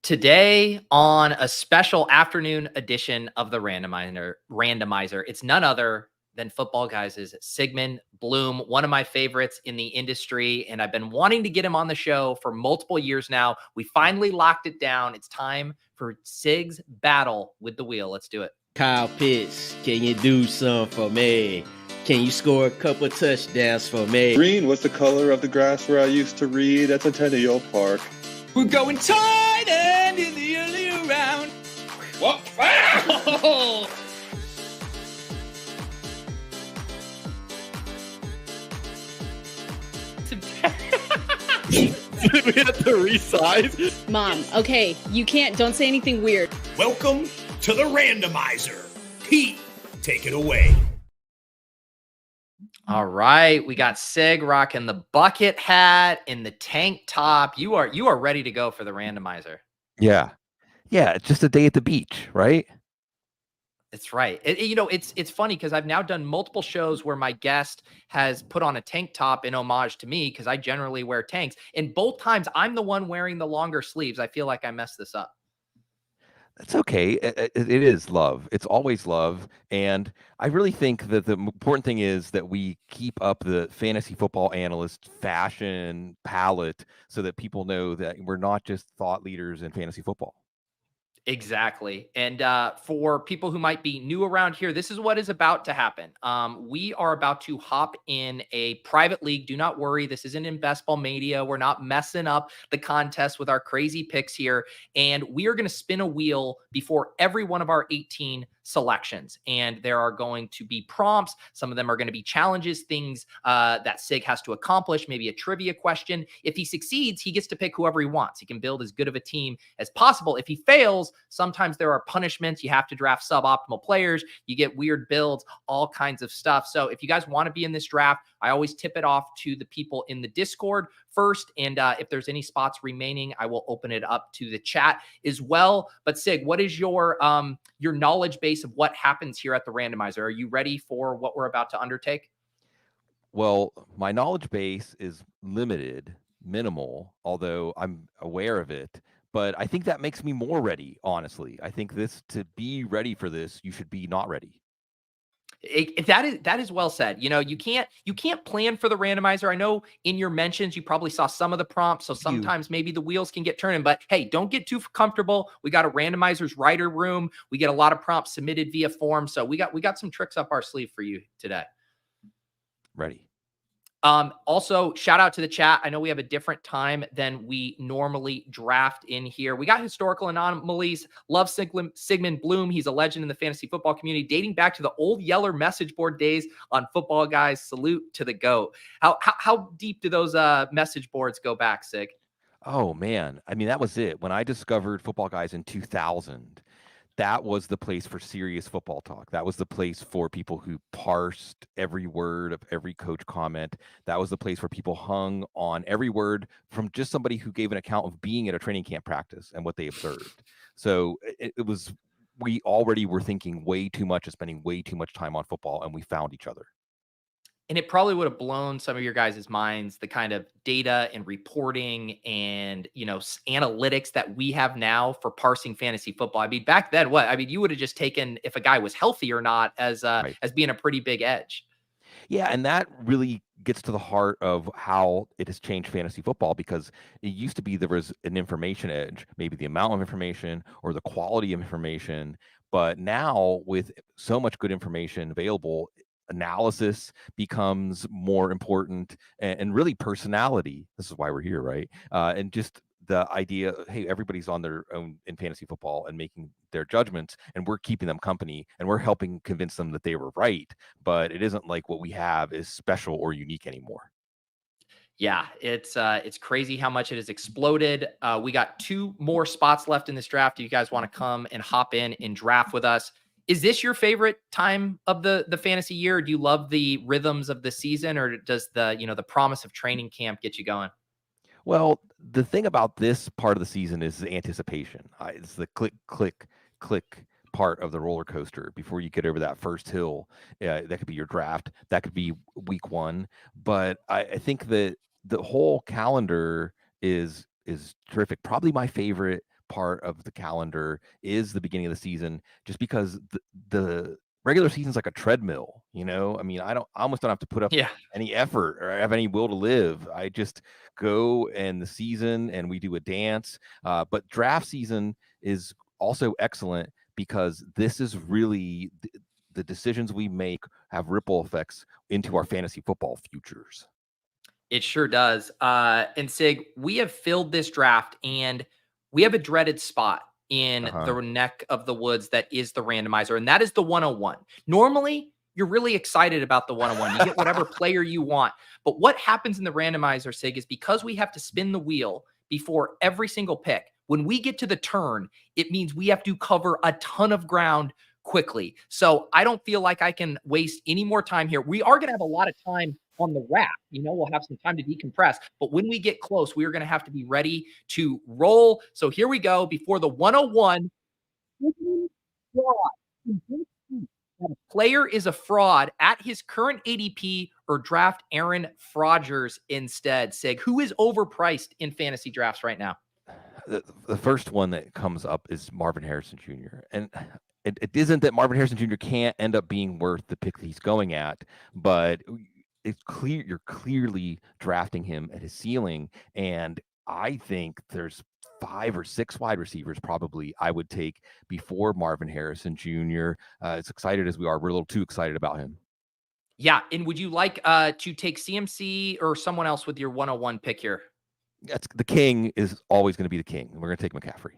Today, on a special afternoon edition of the Randomizer, it's none other than Football Guys' Sigmund Bloom, one of my favorites in the industry, and I've been wanting to get him on the show for multiple years now. We finally locked it down. It's time for Sig's battle with the wheel. Let's do it. Kyle Pitts, can you do something for me? Can you score a couple of touchdowns for me? Green was the color of the grass where I used to read at Centennial Park. We're going tight end in the early round. What? Oh! We have to resize. Mom, okay, don't say anything weird. Welcome to the Randomizer. Pete, take it away. All right, we got Sig rocking the bucket hat and the tank top. You are ready to go for the Randomizer. Yeah. It's just a day at the beach, right? That's right. It's funny because I've now done multiple shows where my guest has put on a tank top in homage to me because I generally wear tanks. And both times I'm the one wearing the longer sleeves. I feel like I messed this up. That's okay. It is love. It's always love. And I really think that the important thing is that we keep up the fantasy football analyst fashion palette so that people know that we're not just thought leaders in fantasy football. Exactly. And for people who might be new around here, this is what is about to happen. We are about to hop in a private league. Do not worry. This isn't in Best Ball Mania. We're not messing up the contest with our crazy picks here. And we are going to spin a wheel before every one of our 18 selections. And there are going to be prompts. Some of them are going to be challenges, things that Sig has to accomplish, maybe a trivia question. If he succeeds, he gets to pick whoever he wants. He can build as good of a team as possible. If he fails, sometimes there are punishments. You have to draft suboptimal players. You get weird builds, all kinds of stuff. So if you guys want to be in this draft, I always tip it off to the people in the Discord first. And if there's any spots remaining, I will open it up to the chat as well. But Sig, what is your knowledge base of what happens here at the Randomizer? Are you ready for what we're about to undertake? Well, my knowledge base is limited, minimal, although I'm aware of it. But I think that makes me more ready, honestly. I think to be ready for this, you should be not ready. That is well said. You can't plan for the Randomizer. I know in your mentions, you probably saw some of the prompts. So sometimes maybe the wheels can get turning, but hey, don't get too comfortable. We got a Randomizer's writer room. We get a lot of prompts submitted via form. So we got some tricks up our sleeve for you today. Ready. Also, shout out to the chat. I know we have a different time than we normally draft in here. We got historical anomalies. Love Sigmund Bloom. He's a legend in the fantasy football community, dating back to the old Yeller message board days on Football Guys. Salute to the GOAT. How deep do those message boards go back, Sig? Oh, man. I mean, that was it. When I discovered Football Guys in 2000, that was the place for serious football talk. That was the place for people who parsed every word of every coach comment. That was the place where people hung on every word from just somebody who gave an account of being at a training camp practice and what they observed. So we already were thinking way too much and spending way too much time on football, and we found each other. And it probably would have blown some of your guys' minds, the kind of data and reporting and, analytics that we have now for parsing fantasy football. I mean, back then, you would have just taken if a guy was healthy or not as being a pretty big edge. Yeah, and that really gets to the heart of how it has changed fantasy football, because it used to be there was an information edge, maybe the amount of information or the quality of information. But now with so much good information available, analysis becomes more important, and really personality. This is why we're here, right? And just the idea, hey, everybody's on their own in fantasy football and making their judgments, and we're keeping them company and we're helping convince them that they were right. But it isn't like what we have is special or unique anymore. Yeah, it's crazy how much it has exploded. We got 2 more spots left in this draft. Do you guys want to come and hop in and draft with us? Is this your favorite time of the fantasy year? Do you love the rhythms of the season, or does the promise of training camp get you going? Well, the thing about this part of the season is the anticipation. It's the click, click, click part of the roller coaster before you get over that first hill. That could be your draft. That could be week 1. But I think that the whole calendar is terrific. Probably my favorite part of the calendar is the beginning of the season, just because the regular season's like a treadmill, you know? I mean, I almost don't have to put up Yeah. any effort or have any will to live. I just go in the season and we do a dance. But draft season is also excellent because this is really the decisions we make have ripple effects into our fantasy football futures. It sure does. And Sig, we have filled this draft and we have a dreaded spot in the neck of the woods that is the randomizer, and that is the 101. Normally, you're really excited about the 101. You get whatever player you want. But what happens in the randomizer, Sig, is because we have to spin the wheel before every single pick, when we get to the turn, it means we have to cover a ton of ground quickly. So I don't feel like I can waste any more time here. We are going to have a lot of time on the wrap. We'll have some time to decompress. But when we get close, we are going to have to be ready to roll. So here we go. Before the 101, a player is a fraud at his current ADP, or draft Aaron Rodgers instead. Sig, who is overpriced in fantasy drafts right now? The first one that comes up is Marvin Harrison Jr. And it isn't that Marvin Harrison Jr. can't end up being worth the pick that he's going at, but it's clear you're clearly drafting him at his ceiling. And I think there's 5 or 6 wide receivers probably I would take before Marvin Harrison Jr. As excited as we are, we're a little too excited about him. Yeah. And would you like to take CMC or someone else with your 101 pick here? That's the king is always going to be the king. We're going to take McCaffrey.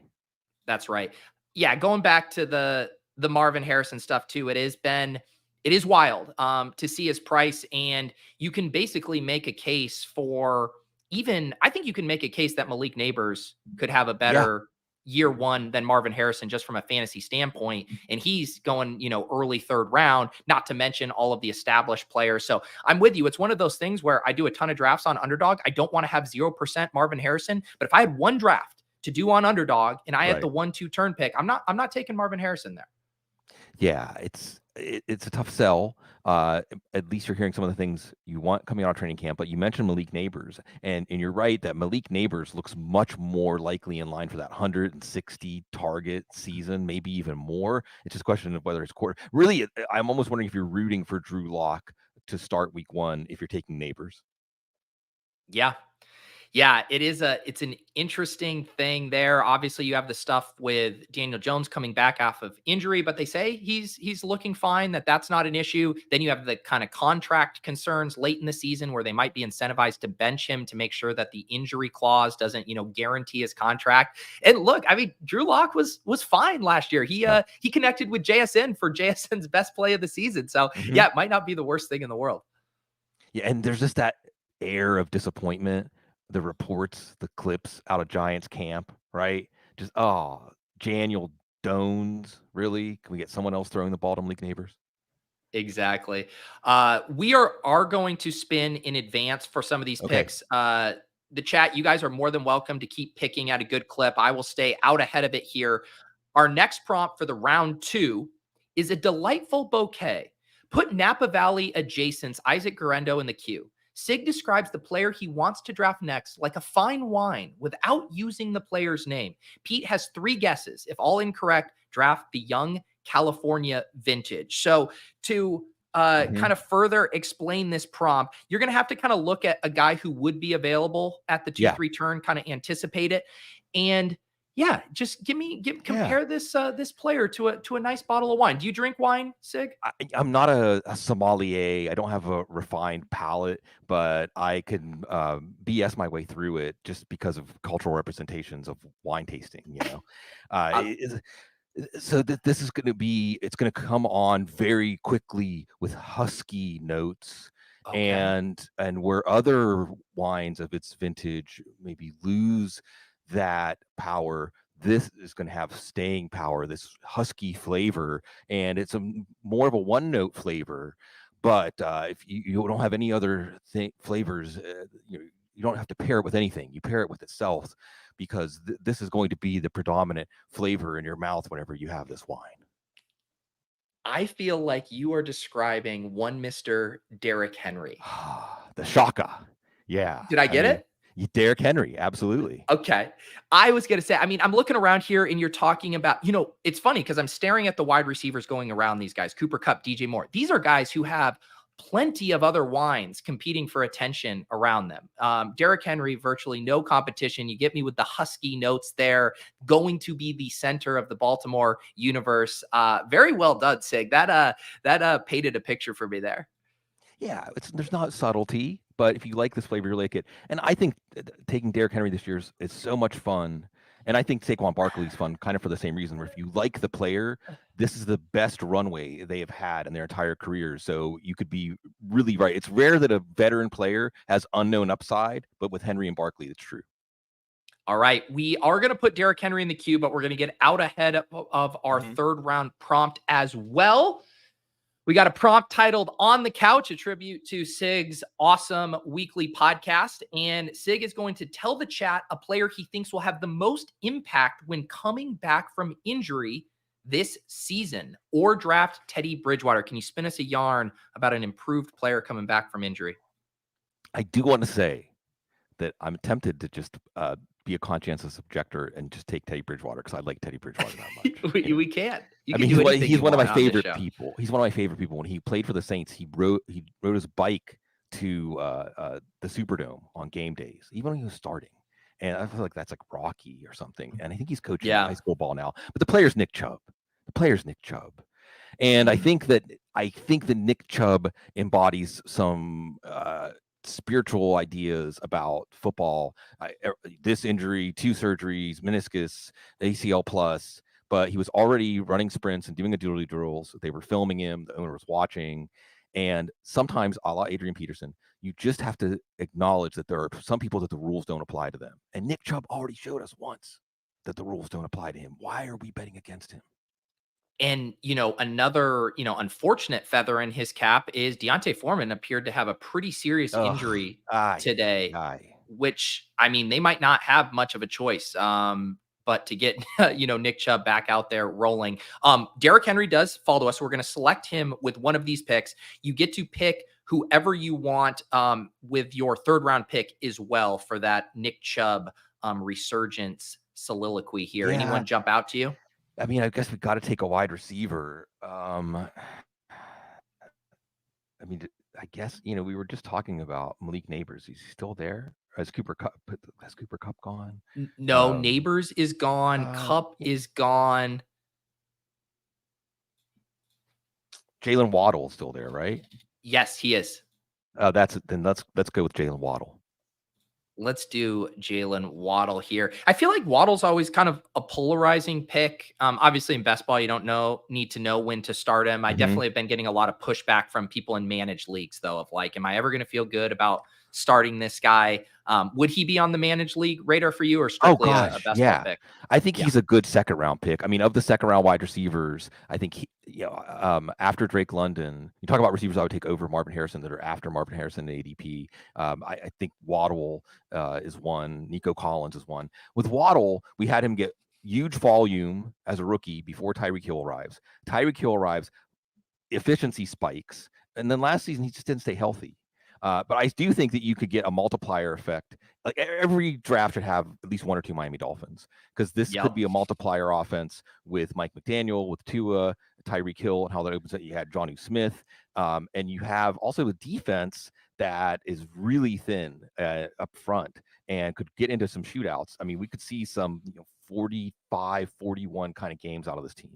That's right. Yeah, going back to the Marvin Harrison stuff too, it is wild to see his price, and you can basically make a case for I think you can make a case that Malik Neighbors could have a better year one than Marvin Harrison just from a fantasy standpoint. And he's going, early third round, not to mention all of the established players. So I'm with you. It's one of those things where I do a ton of drafts on Underdog. I don't want to have 0% Marvin Harrison, but if I had one draft to do on Underdog and I had the 1-2 turn pick, I'm not taking Marvin Harrison there. Yeah, it's a tough sell. At least you're hearing some of the things you want coming out of training camp, but you mentioned Malik Neighbors, and you're right that Malik Neighbors looks much more likely in line for that 160 target season, maybe even more. It's just a question of whether it's quarter. Really, I'm almost wondering if you're rooting for Drew Lock to start week 1 if you're taking Neighbors. Yeah, it's an interesting thing there. Obviously, you have the stuff with Daniel Jones coming back off of injury, but they say he's looking fine, that's not an issue. Then you have the kind of contract concerns late in the season where they might be incentivized to bench him to make sure that the injury clause doesn't, guarantee his contract. And look, I mean, Drew Lock was fine last year. He connected with JSN for JSN's best play of the season. So yeah, it might not be the worst thing in the world. Yeah, and there's just that air of disappointment. The reports, the clips out of Giants camp, right? Just, Daniel Jones, really? Can we get someone else throwing the ball to Malik Neighbors? Exactly. We are going to spin in advance for some of these picks. The chat, you guys are more than welcome to keep picking at a good clip. I will stay out ahead of it here. Our next prompt for the round 2 is a delightful bouquet. Put Napa Valley adjacents Isaac Guerendo in the queue. Sig describes the player he wants to draft next like a fine wine without using the player's name. Pete has 3 guesses. If all incorrect, draft the young California vintage. So to kind of further explain this prompt, you're going to have to kind of look at a guy who would be available at the 2-3 turn, kind of anticipate it. And yeah, just compare this player to a nice bottle of wine. Do you drink wine, Sig? I'm not a sommelier. I don't have a refined palate, but I can BS my way through it just because of cultural representations of wine tasting. So this is going to be. It's going to come on very quickly with husky notes. Okay. And where other wines of its vintage maybe lose that power, this is going to have staying power, this husky flavor, and it's more of a one-note flavor. But if you don't have any other flavors, you don't have to pair it with anything. You pair it with itself, because this is going to be the predominant flavor in your mouth whenever you have this wine. I feel like you are describing one Mr. Derrick Henry. The Shaka. Yeah. Did I get it? Derrick Henry, absolutely. Okay. I was going to say, I mean, I'm looking around here and you're talking about, it's funny because I'm staring at the wide receivers going around these guys, Cooper Kupp, DJ Moore. These are guys who have plenty of other wines competing for attention around them. Derrick Henry, virtually no competition. You get me with the husky notes there, going to be the center of the Baltimore universe. Very well done, Sig. That painted a picture for me there. Yeah, there's not subtlety, but if you like this flavor, you like it. And I think taking Derrick Henry this year is so much fun. And I think Saquon Barkley's fun kind of for the same reason, where if you like the player, this is the best runway they have had in their entire career. So you could be really right. It's rare that a veteran player has unknown upside, but with Henry and Barkley, it's true. All right. We are going to put Derrick Henry in the queue, but we're going to get out ahead of our third round prompt as well. We got a prompt titled On the Couch, a tribute to Sig's awesome weekly podcast. And Sig is going to tell the chat a player he thinks will have the most impact when coming back from injury this season, or draft Teddy Bridgewater. Can you spin us a yarn about an improved player coming back from injury? I do want to say that I'm tempted to just be a conscientious objector and just take Teddy Bridgewater because I like Teddy Bridgewater that much. We can't. I mean, he's one of my favorite people. He's one of my favorite people. When he played for the Saints, he rode his bike to the Superdome on game days, even when he was starting. And I feel like that's like Rocky or something. And I think he's coaching high school ball now. But the player's Nick Chubb. And I think that Nick Chubb embodies some spiritual ideas about football. This injury, 2 surgeries, meniscus, ACL plus. But he was already running sprints and doing agility drills. They were filming him. The owner was watching. And sometimes, a la Adrian Peterson, you just have to acknowledge that there are some people that the rules don't apply to them. And Nick Chubb already showed us once that the rules don't apply to him. Why are we betting against him? And, another, unfortunate feather in his cap is Deontay Foreman appeared to have a pretty serious injury today, which, I mean, they might not have much of a choice. But to get, Nick Chubb back out there rolling. Derrick Henry does fall to us. We're going to select him with one of these picks. You get to pick whoever you want with your third round pick as well for that Nick Chubb resurgence soliloquy here. Yeah. Anyone jump out to you? I mean, I guess we got to take a wide receiver. I guess, we were just talking about Malik Neighbors. Is he still there? Has Cooper Kupp gone? No, Neighbors is gone. Kupp is gone. Jalen Waddle is still there, right? Yes, he is. Let's go with Jalen Waddle. Let's do Jalen Waddle here. I feel like Waddle's always kind of a polarizing pick. Obviously in best ball, you don't need to know when to start him. I definitely have been getting a lot of pushback from people in managed leagues though, of like, am I ever going to feel good about starting this guy? Would he be on the managed league radar for you or strictly a best ball pick? I think he's a good second round pick. I mean, of the second round wide receivers, I think after Drake London, you talk about receivers I would take over Marvin Harrison that are after Marvin Harrison in ADP. I think Waddle is one. Nico Collins is one. With Waddle, we had him get huge volume as a rookie before Tyreek Hill arrives. Tyreek Hill arrives, efficiency spikes, and then last season he just didn't stay healthy. But I do think that you could get a multiplier effect. Like every draft should have at least 1 or 2 Miami Dolphins, because this could be a multiplier offense with Mike McDaniel, with Tua, Tyreek Hill, and how that opens up. You had Jonnu Smith, and you have also a defense that is really thin up front and could get into some shootouts. I mean, we could see some 45-41 kind of games out of this team.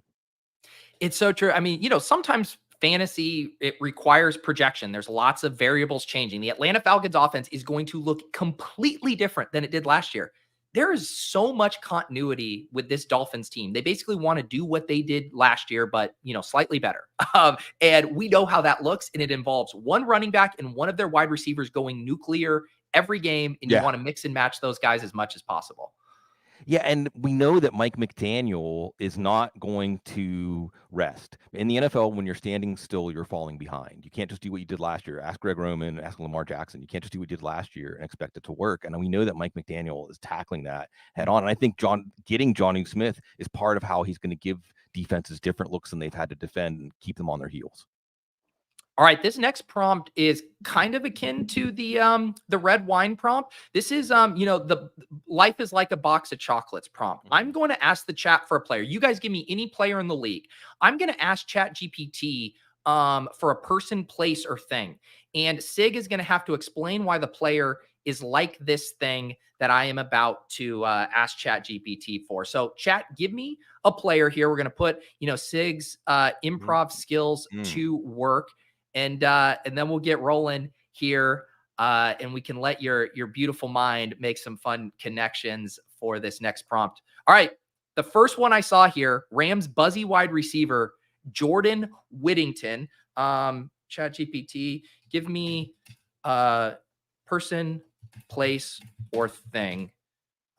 It's so true. I mean, sometimes fantasy, it requires projection. There's lots of variables changing. The Atlanta Falcons offense is going to look completely different than it did last year. There is so much continuity with this Dolphins team. They basically want to do what they did last year, but, slightly better. And we know how that looks. And it involves one running back and one of their wide receivers going nuclear every game. And you want to mix and match those guys as much as possible. Yeah, and we know that Mike McDaniel is not going to rest. In the NFL, when you're standing still, you're falling behind. You can't just do what you did last year. Ask Greg Roman, ask Lamar Jackson. You can't just do what you did last year and expect it to work. And we know that Mike McDaniel is tackling that head on. And I think getting Jonnu Smith is part of how he's going to give defenses different looks than they've had to defend and keep them on their heels. All right, this next prompt is kind of akin to the red wine prompt. This is the life is like a box of chocolates prompt. I'm going to ask the chat for a player. You guys give me any player in the league. I'm going to ask ChatGPT for a person, place, or thing. And Sig is going to have to explain why the player is like this thing that I am about to ask ChatGPT for. So chat, give me a player here. We're going to put, Sig's improv skills to work. And then we'll get rolling here, and we can let your beautiful mind make some fun connections for this next prompt. All right, the first one I saw here, Rams buzzy wide receiver Jordan Whittington. ChatGPT, give me person, place, or thing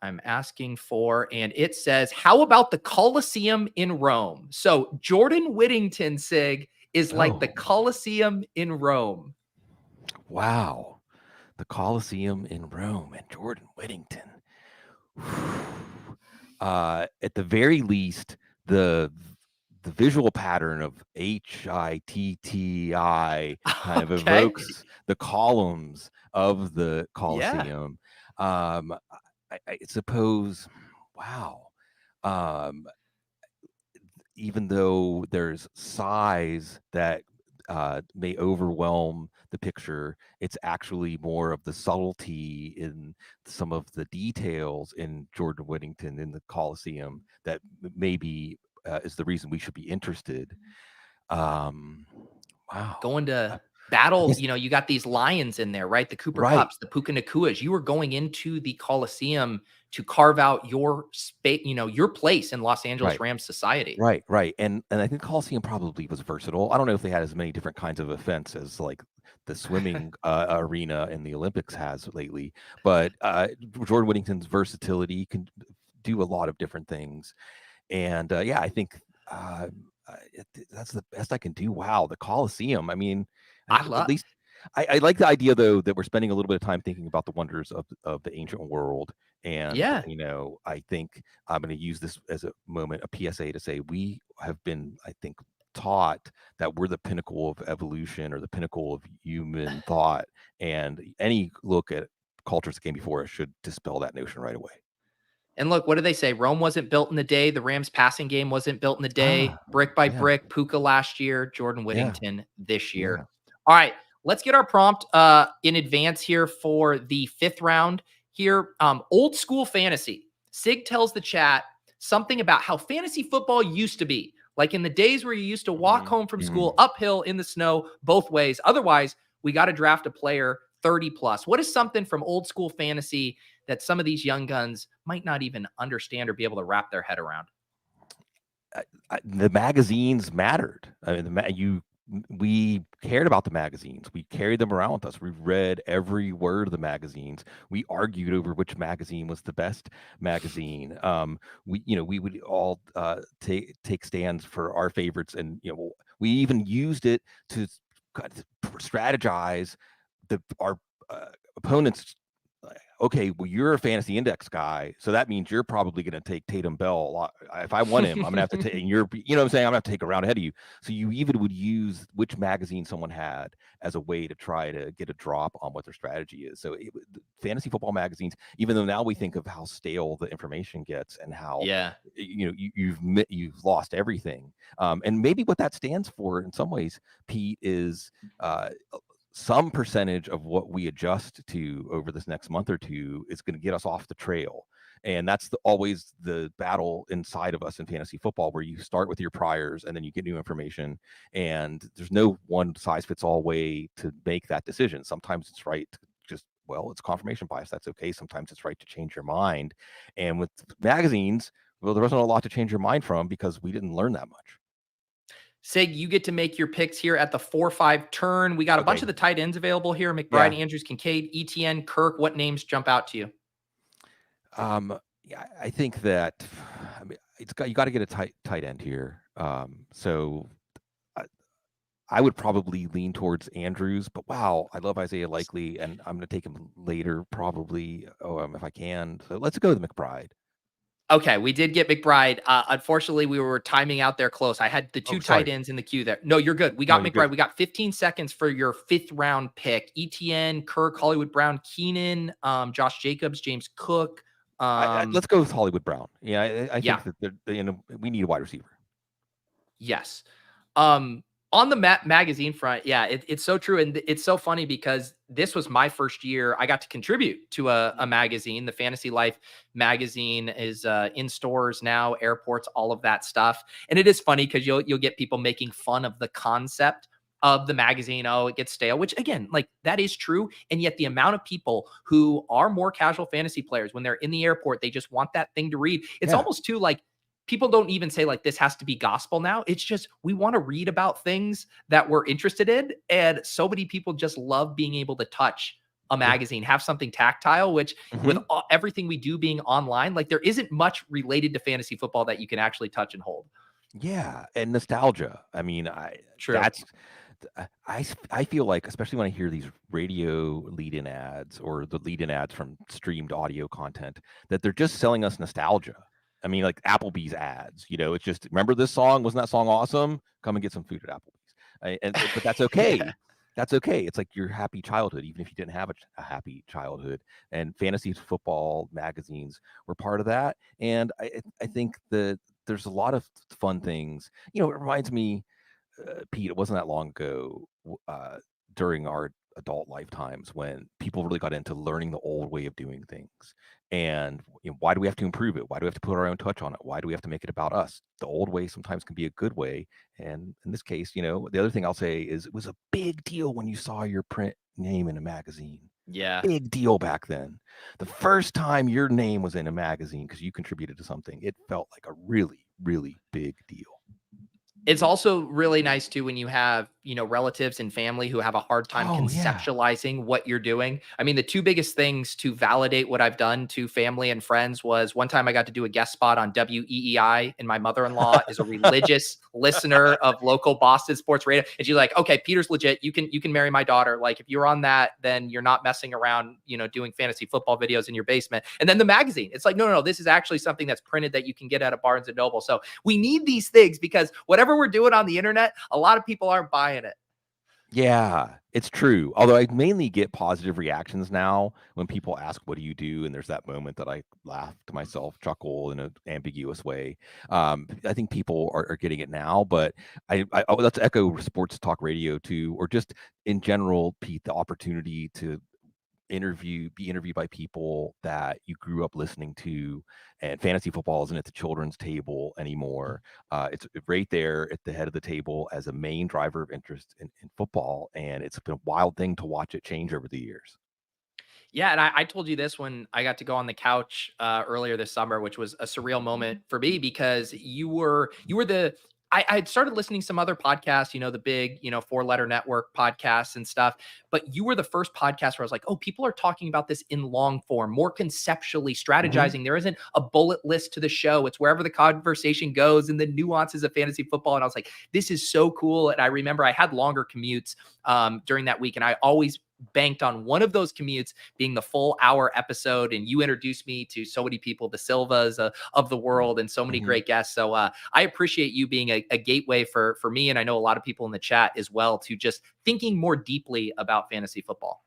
I'm asking for, and it says, how about the Colosseum in Rome? So Jordan Whittington, Sig, is like the Colosseum in Rome. Wow. The Colosseum in Rome and Jordan Whittington. At the very least, the visual pattern of HITTI kind of evokes the columns of the Colosseum. Yeah. I suppose, wow. Even though there's size that may overwhelm the picture, it's actually more of the subtlety in some of the details in Jordan Whittington in the Colosseum that maybe is the reason we should be interested. Wow. Going to battle, you got these lions in there, right? The Cooper Cups, the Puka Nakuas. You were going into the Colosseum to carve out your space, your place in Los Angeles Rams society. Right. And I think Coliseum probably was versatile. I don't know if they had as many different kinds of events as like the swimming arena in the Olympics has lately, but Jordan Whittington's versatility can do a lot of different things. And I think that's the best I can do. Wow, the Coliseum. I mean, I like the idea though that we're spending a little bit of time thinking about the wonders of the ancient world. And I think I'm going to use this as a moment, a PSA, to say we have been, I think, taught that we're the pinnacle of evolution or the pinnacle of human thought, and any look at cultures that came before us should dispel that notion right away. And look, what do they say? Rome wasn't built in a day. The Rams passing game wasn't built in a day. Brick by brick. Puka last year. Jordan Whittington this year. Yeah. All right, let's get our prompt in advance here for the 5th round here. Old school fantasy. Sig tells the chat something about how fantasy football used to be. Like in the days where you used to walk home from school uphill in the snow both ways. Otherwise, we got to draft a player 30 plus. What is something from old school fantasy that some of these young guns might not even understand or be able to wrap their head around? The magazines mattered. I mean, we cared about the magazines. We carried them around with us. We read every word of the magazines. We argued over which magazine was the best magazine. We would all take stands for our favorites, and we even used it to strategize our opponents. Okay, well, you're a fantasy index guy, so that means you're probably going to take Tatum Bell a lot. If I want him, I'm going to have to take, and you're, what I'm saying, I'm going to have to take a round ahead of you. So you even would use which magazine someone had as a way to try to get a drop on what their strategy is. So fantasy football magazines, even though now we think of how stale the information gets and how, you've lost everything. And maybe what that stands for in some ways, Pete, is some percentage of what we adjust to over this next month or two is going to get us off the trail. And that's always the battle inside of us in fantasy football, where you start with your priors and then you get new information, and there's no one size fits all way to make that decision. Sometimes it's right to just, it's confirmation bias. That's okay. Sometimes it's right to change your mind. And with magazines, there wasn't a lot to change your mind from because we didn't learn that much. Sig, you get to make your picks here at the 4-5 turn. We got a bunch of the tight ends available here. McBride, Andrews, Kincaid, ETN, Kirk. What names jump out to you? I think that you got to get a tight end here. So I would probably lean towards Andrews, but I love Isaiah Likely, and I'm going to take him later probably if I can. So let's go with McBride. Okay, we did get McBride. Unfortunately, we were timing out there close. I had the two tight ends in the queue there. No, you're good. We got McBride. Good. We got 15 seconds for your 5th round pick. ETN, Kirk, Hollywood Brown, Keenan, Josh Jacobs, James Cook. Let's go with Hollywood Brown. Yeah, I think that we need a wide receiver. Yes. On the magazine front, yeah, it's so true. And it's so funny because this was my first year I got to contribute to a magazine. The Fantasy Life magazine is in stores now, airports, all of that stuff. And it is funny because you'll get people making fun of the concept of the magazine. Oh, it gets stale, which again, like that is true. And yet the amount of people who are more casual fantasy players, when they're in the airport, they just want that thing to read. It's almost too like, people don't even say like this has to be gospel now. It's just we want to read about things that we're interested in. And so many people just love being able to touch a magazine, have something tactile, which with everything we do being online, like there isn't much related to fantasy football that you can actually touch and hold. Yeah. And nostalgia. I mean, I feel like, especially when I hear these radio lead-in ads or the lead-in ads from streamed audio content, that they're just selling us nostalgia. I mean, like Applebee's ads, it's just, remember this song? Wasn't that song awesome? Come and get some food at Applebee's. But that's okay. That's okay. It's like your happy childhood, even if you didn't have a happy childhood. And fantasy football magazines were part of that. And I think that there's a lot of fun things. It reminds me, Pete, it wasn't that long ago during our adult lifetimes when people really got into learning the old way of doing things. And why do we have to improve it? Why do we have to put our own touch on it? Why do we have to make it about us? The old way sometimes can be a good way. And in this case, the other thing I'll say is it was a big deal when you saw your print name in a magazine. Yeah. Big deal back then. The first time your name was in a magazine because you contributed to something, it felt like a really, really big deal. It's also really nice too when you have, relatives and family who have a hard time conceptualizing what you're doing. I mean, the two biggest things to validate what I've done to family and friends was one time I got to do a guest spot on WEEI, and my mother-in-law is a religious listener of local Boston sports radio. And she's like, okay, Peter's legit. You can marry my daughter. Like if you're on that, then you're not messing around, doing fantasy football videos in your basement. And then the magazine, it's like, no, this is actually something that's printed that you can get at a Barnes and Noble. So we need these things because whatever we're doing on the internet, a lot of people aren't buying it. Yeah, it's true. Although I mainly get positive reactions now when people ask, what do you do? And there's that moment that I laugh to myself, chuckle in an ambiguous way. I think people are getting it now, but let's echo sports talk radio too, or just in general, Pete, the opportunity to be interviewed by people that you grew up listening to, and fantasy football isn't at the children's table anymore. It's right there at the head of the table as a main driver of interest in football, and it's been a wild thing to watch it change over the years. Yeah, and I told you this when I got to go on the couch earlier this summer, which was a surreal moment for me because you were the I had started listening to some other podcasts, the big, 4-letter network podcasts and stuff. But you were the first podcast where I was like, oh, people are talking about this in long form, more conceptually strategizing. There isn't a bullet list to the show. It's wherever the conversation goes and the nuances of fantasy football. And I was like, this is so cool. And I remember I had longer commutes during that week. And I always banked on one of those commutes being the full hour episode. And you introduced me to so many people, the Silvas of the world, and so many great guests. So I appreciate you being a gateway for me. And I know a lot of people in the chat as well to just thinking more deeply about fantasy football.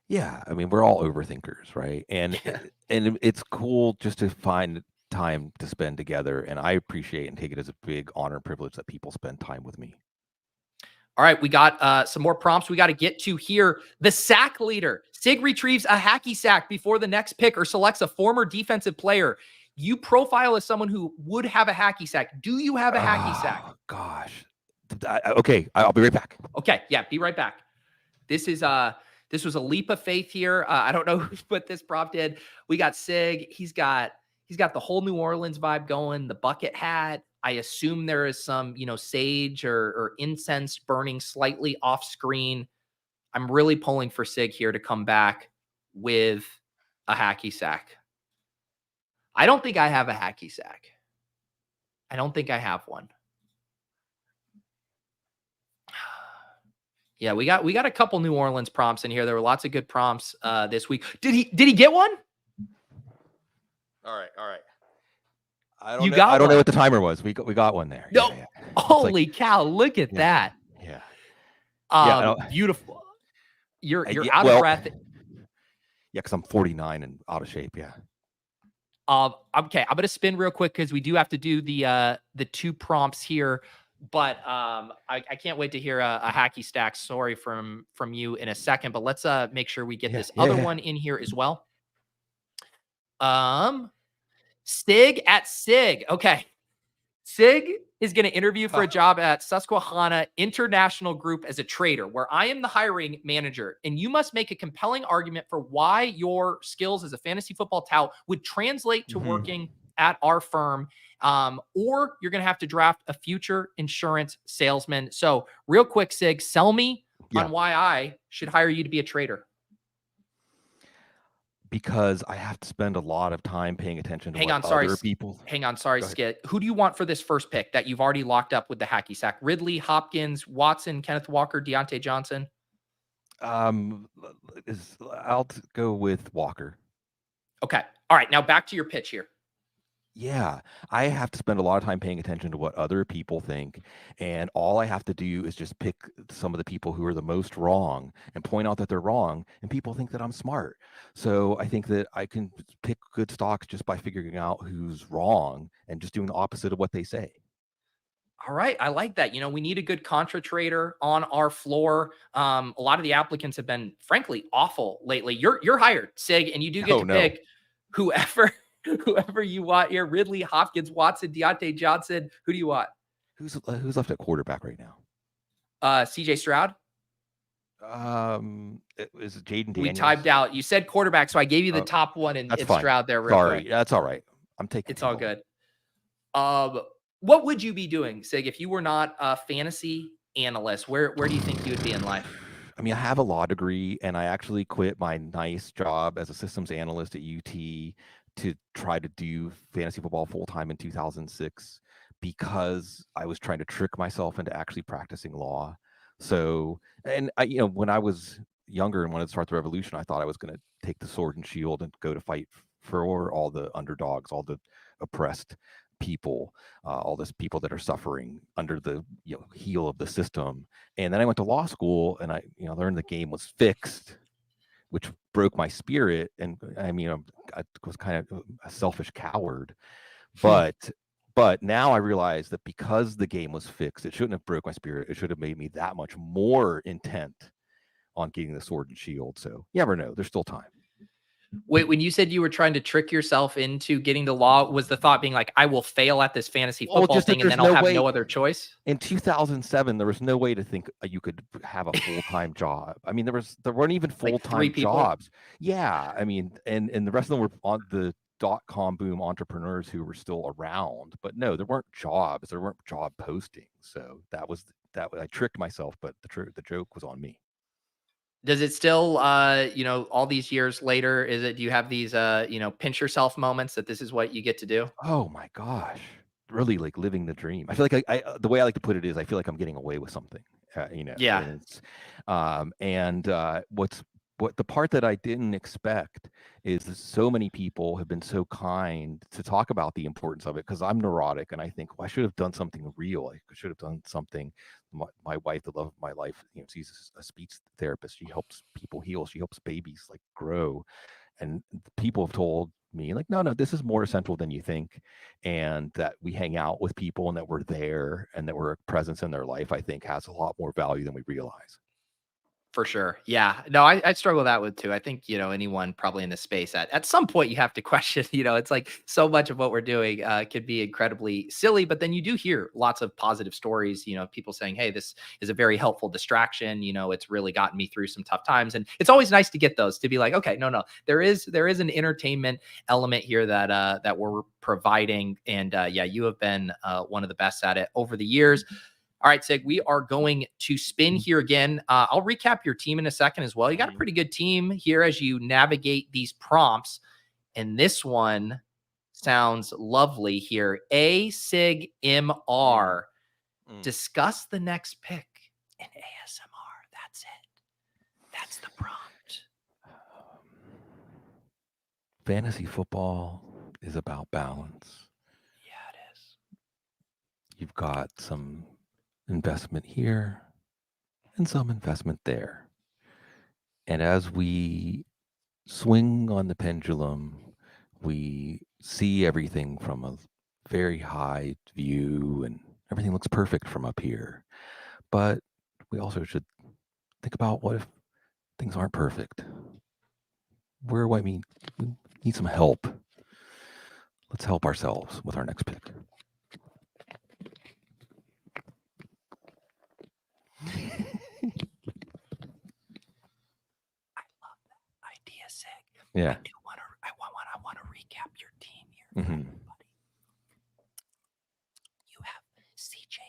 Yeah. I mean, we're all overthinkers, right? And, and it's cool just to find time to spend together. And I appreciate and take it as a big honor and privilege that people spend time with me. All right, we got some more prompts we got to get to here. The sack leader. Sig retrieves a hacky sack before the next pick or selects a former defensive player. You profile as someone who would have a hacky sack. Do you have a hacky sack? Oh, gosh. Okay, I'll be right back. Okay, yeah, be right back. This was a leap of faith here. I don't know who put this prompt in. We got Sig. He's got the whole New Orleans vibe going, the bucket hat. I assume there is some, sage or incense burning slightly off screen. I'm really pulling for Sig here to come back with a hacky sack. I don't think I have a hacky sack. I don't think I have one. Yeah, we got a couple New Orleans prompts in here. There were lots of good prompts this week. Did he get one? All right. I don't You know. got I don't know one. what the timer was. We got one there. No. Yeah. Holy cow, look at Yeah. that. Yeah. I don't- Beautiful. You're yeah, out of well, breath. Yeah, because I'm 49 and out of shape. Yeah. Okay, I'm gonna spin real quick because we do have to do the 2 prompts here. But I can't wait to hear a hacky stack story from you in a second. But let's make sure we get this other one in here as well. Sig at Sig. Okay. Sig is going to interview for a job at Susquehanna International Group as a trader, where I am the hiring manager. And you must make a compelling argument for why your skills as a fantasy football tout would translate to working at our firm. Or you're going to have to draft a future insurance salesman. So, real quick, Sig, sell me on why I should hire you to be a trader. Because I have to spend a lot of time paying attention to other people. Hang on, sorry, Skit. Who do you want for this first pick that you've already locked up with the hacky sack? Ridley, Hopkins, Watson, Kenneth Walker, Deontay Johnson? I'll go with Walker. Okay. All right. Now back to your pitch here. Yeah, I have to spend a lot of time paying attention to what other people think. And all I have to do is just pick some of the people who are the most wrong and point out that they're wrong. And people think that I'm smart. So I think that I can pick good stocks just by figuring out who's wrong and just doing the opposite of what they say. All right. I like that. We need a good contra trader on our floor. A lot of the applicants have been, frankly, awful lately. You're hired, Sig, and you do get to pick whoever you want here. Ridley, Hopkins, Watson, Deontay Johnson. Who do you want? Who's left at quarterback right now? CJ Stroud. Is it Jaden Daniels? We typed out. You said quarterback, so I gave you the top one in Stroud there. Sorry, that's all right. I'm taking. It's all good. What would you be doing, Sig, if you were not a fantasy analyst? Where do you think you would be in life? I mean, I have a law degree, and I actually quit my nice job as a systems analyst at UT to try to do fantasy football full time in 2006 because I was trying to trick myself into actually practicing law. So, and when I was younger and wanted to start the revolution, I thought I was going to take the sword and shield and go to fight for all the underdogs, all the oppressed people, all those people that are suffering under the heel of the system. And then I went to law school and I learned the game was fixed, which broke my spirit. And I mean, I was kind of a selfish coward, but now I realize that because the game was fixed, it shouldn't have broke my spirit. It should have made me that much more intent on getting the sword and shield. So you never know. There's still time. Wait, when you said you were trying to trick yourself into getting the law, was the thought being like, I will fail at this fantasy football thing and then I'll have no other choice? In 2007, there was no way to think you could have a full-time job. I mean, there weren't even full-time jobs. Yeah. I mean, and the rest of them were on the .com boom entrepreneurs who were still around, but no, there weren't jobs. There weren't job postings. So that I tricked myself, but the joke was on me. Does it still, all these years later, do you have these, pinch yourself moments that this is what you get to do? Oh my gosh. Really like living the dream. I feel like I the way I like to put it is I feel like I'm getting away with something, Yeah. And what the part that I didn't expect is that so many people have been so kind to talk about the importance of it because I'm neurotic and I think, well, I should have done something real. I should have done something. My wife, the love of my life, she's a speech therapist. She helps people heal. She helps babies like grow. And people have told me like, no, this is more essential than you think. And that we hang out with people and that we're there and that we're a presence in their life, I think has a lot more value than we realize. For sure. Yeah. No, I struggle with that one too. I think, anyone probably in this space at some point you have to question, it's like so much of what we're doing could be incredibly silly, but then you do hear lots of positive stories, people saying, hey, this is a very helpful distraction. It's really gotten me through some tough times. And it's always nice to get those to be like, okay, no, there is an entertainment element here that we're providing. And you have been one of the best at it over the years. All right, Sig, we are going to spin here again. I'll recap your team in a second as well. You got a pretty good team here as you navigate these prompts. And this one sounds lovely here. Sig MR. Discuss the next pick in ASMR. That's it. That's the prompt. Fantasy football is about balance. Yeah. you've got some investment here and some investment there. And as we swing on the pendulum, we see everything from a very high view and everything looks perfect from up here. But we also should think about what if things aren't perfect? We need some help. Let's help ourselves with our next pick. Idea, Sig. Yeah. I want to recap your team here. Mm-hmm. You have CJ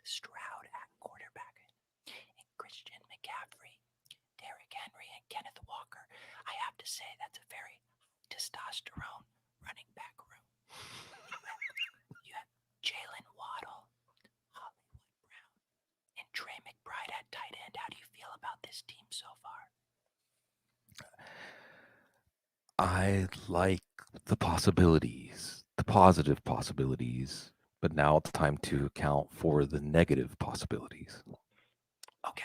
Stroud at quarterback, and Christian McCaffrey, Derrick Henry, and Kenneth Walker. I have to say that's a very testosterone running back room. You have Jalen Waddle, Hollywood Brown, and Trey McBride at tight end. How do you feel about this team so far? I like the possibilities, the positive possibilities, but now it's time to account for the negative possibilities. Okay,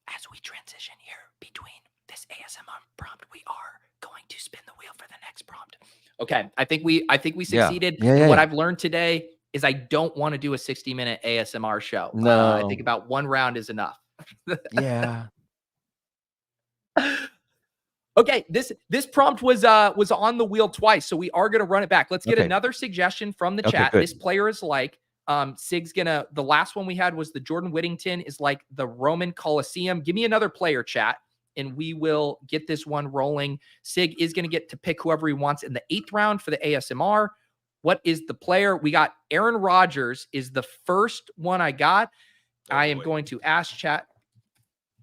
as we transition here between this ASMR prompt, we are going to spin the wheel for the next prompt. Okay, I think we succeeded. Yeah. What I've learned today is I don't want to do a 60-minute ASMR show. No. I think about one round is enough. Yeah. Okay, this prompt was on the wheel twice, so we are going to run it back. Let's get another suggestion from the chat. Good. This player is like Sig's gonna. The last one we had was the Jordan Whittington is like the Roman Colosseum. Give me another player, chat, and we will get this one rolling. Sig is going to get to pick whoever he wants in the 8th round for the ASMR. What is the player? We got Aaron Rodgers is the first one I got. I am going to ask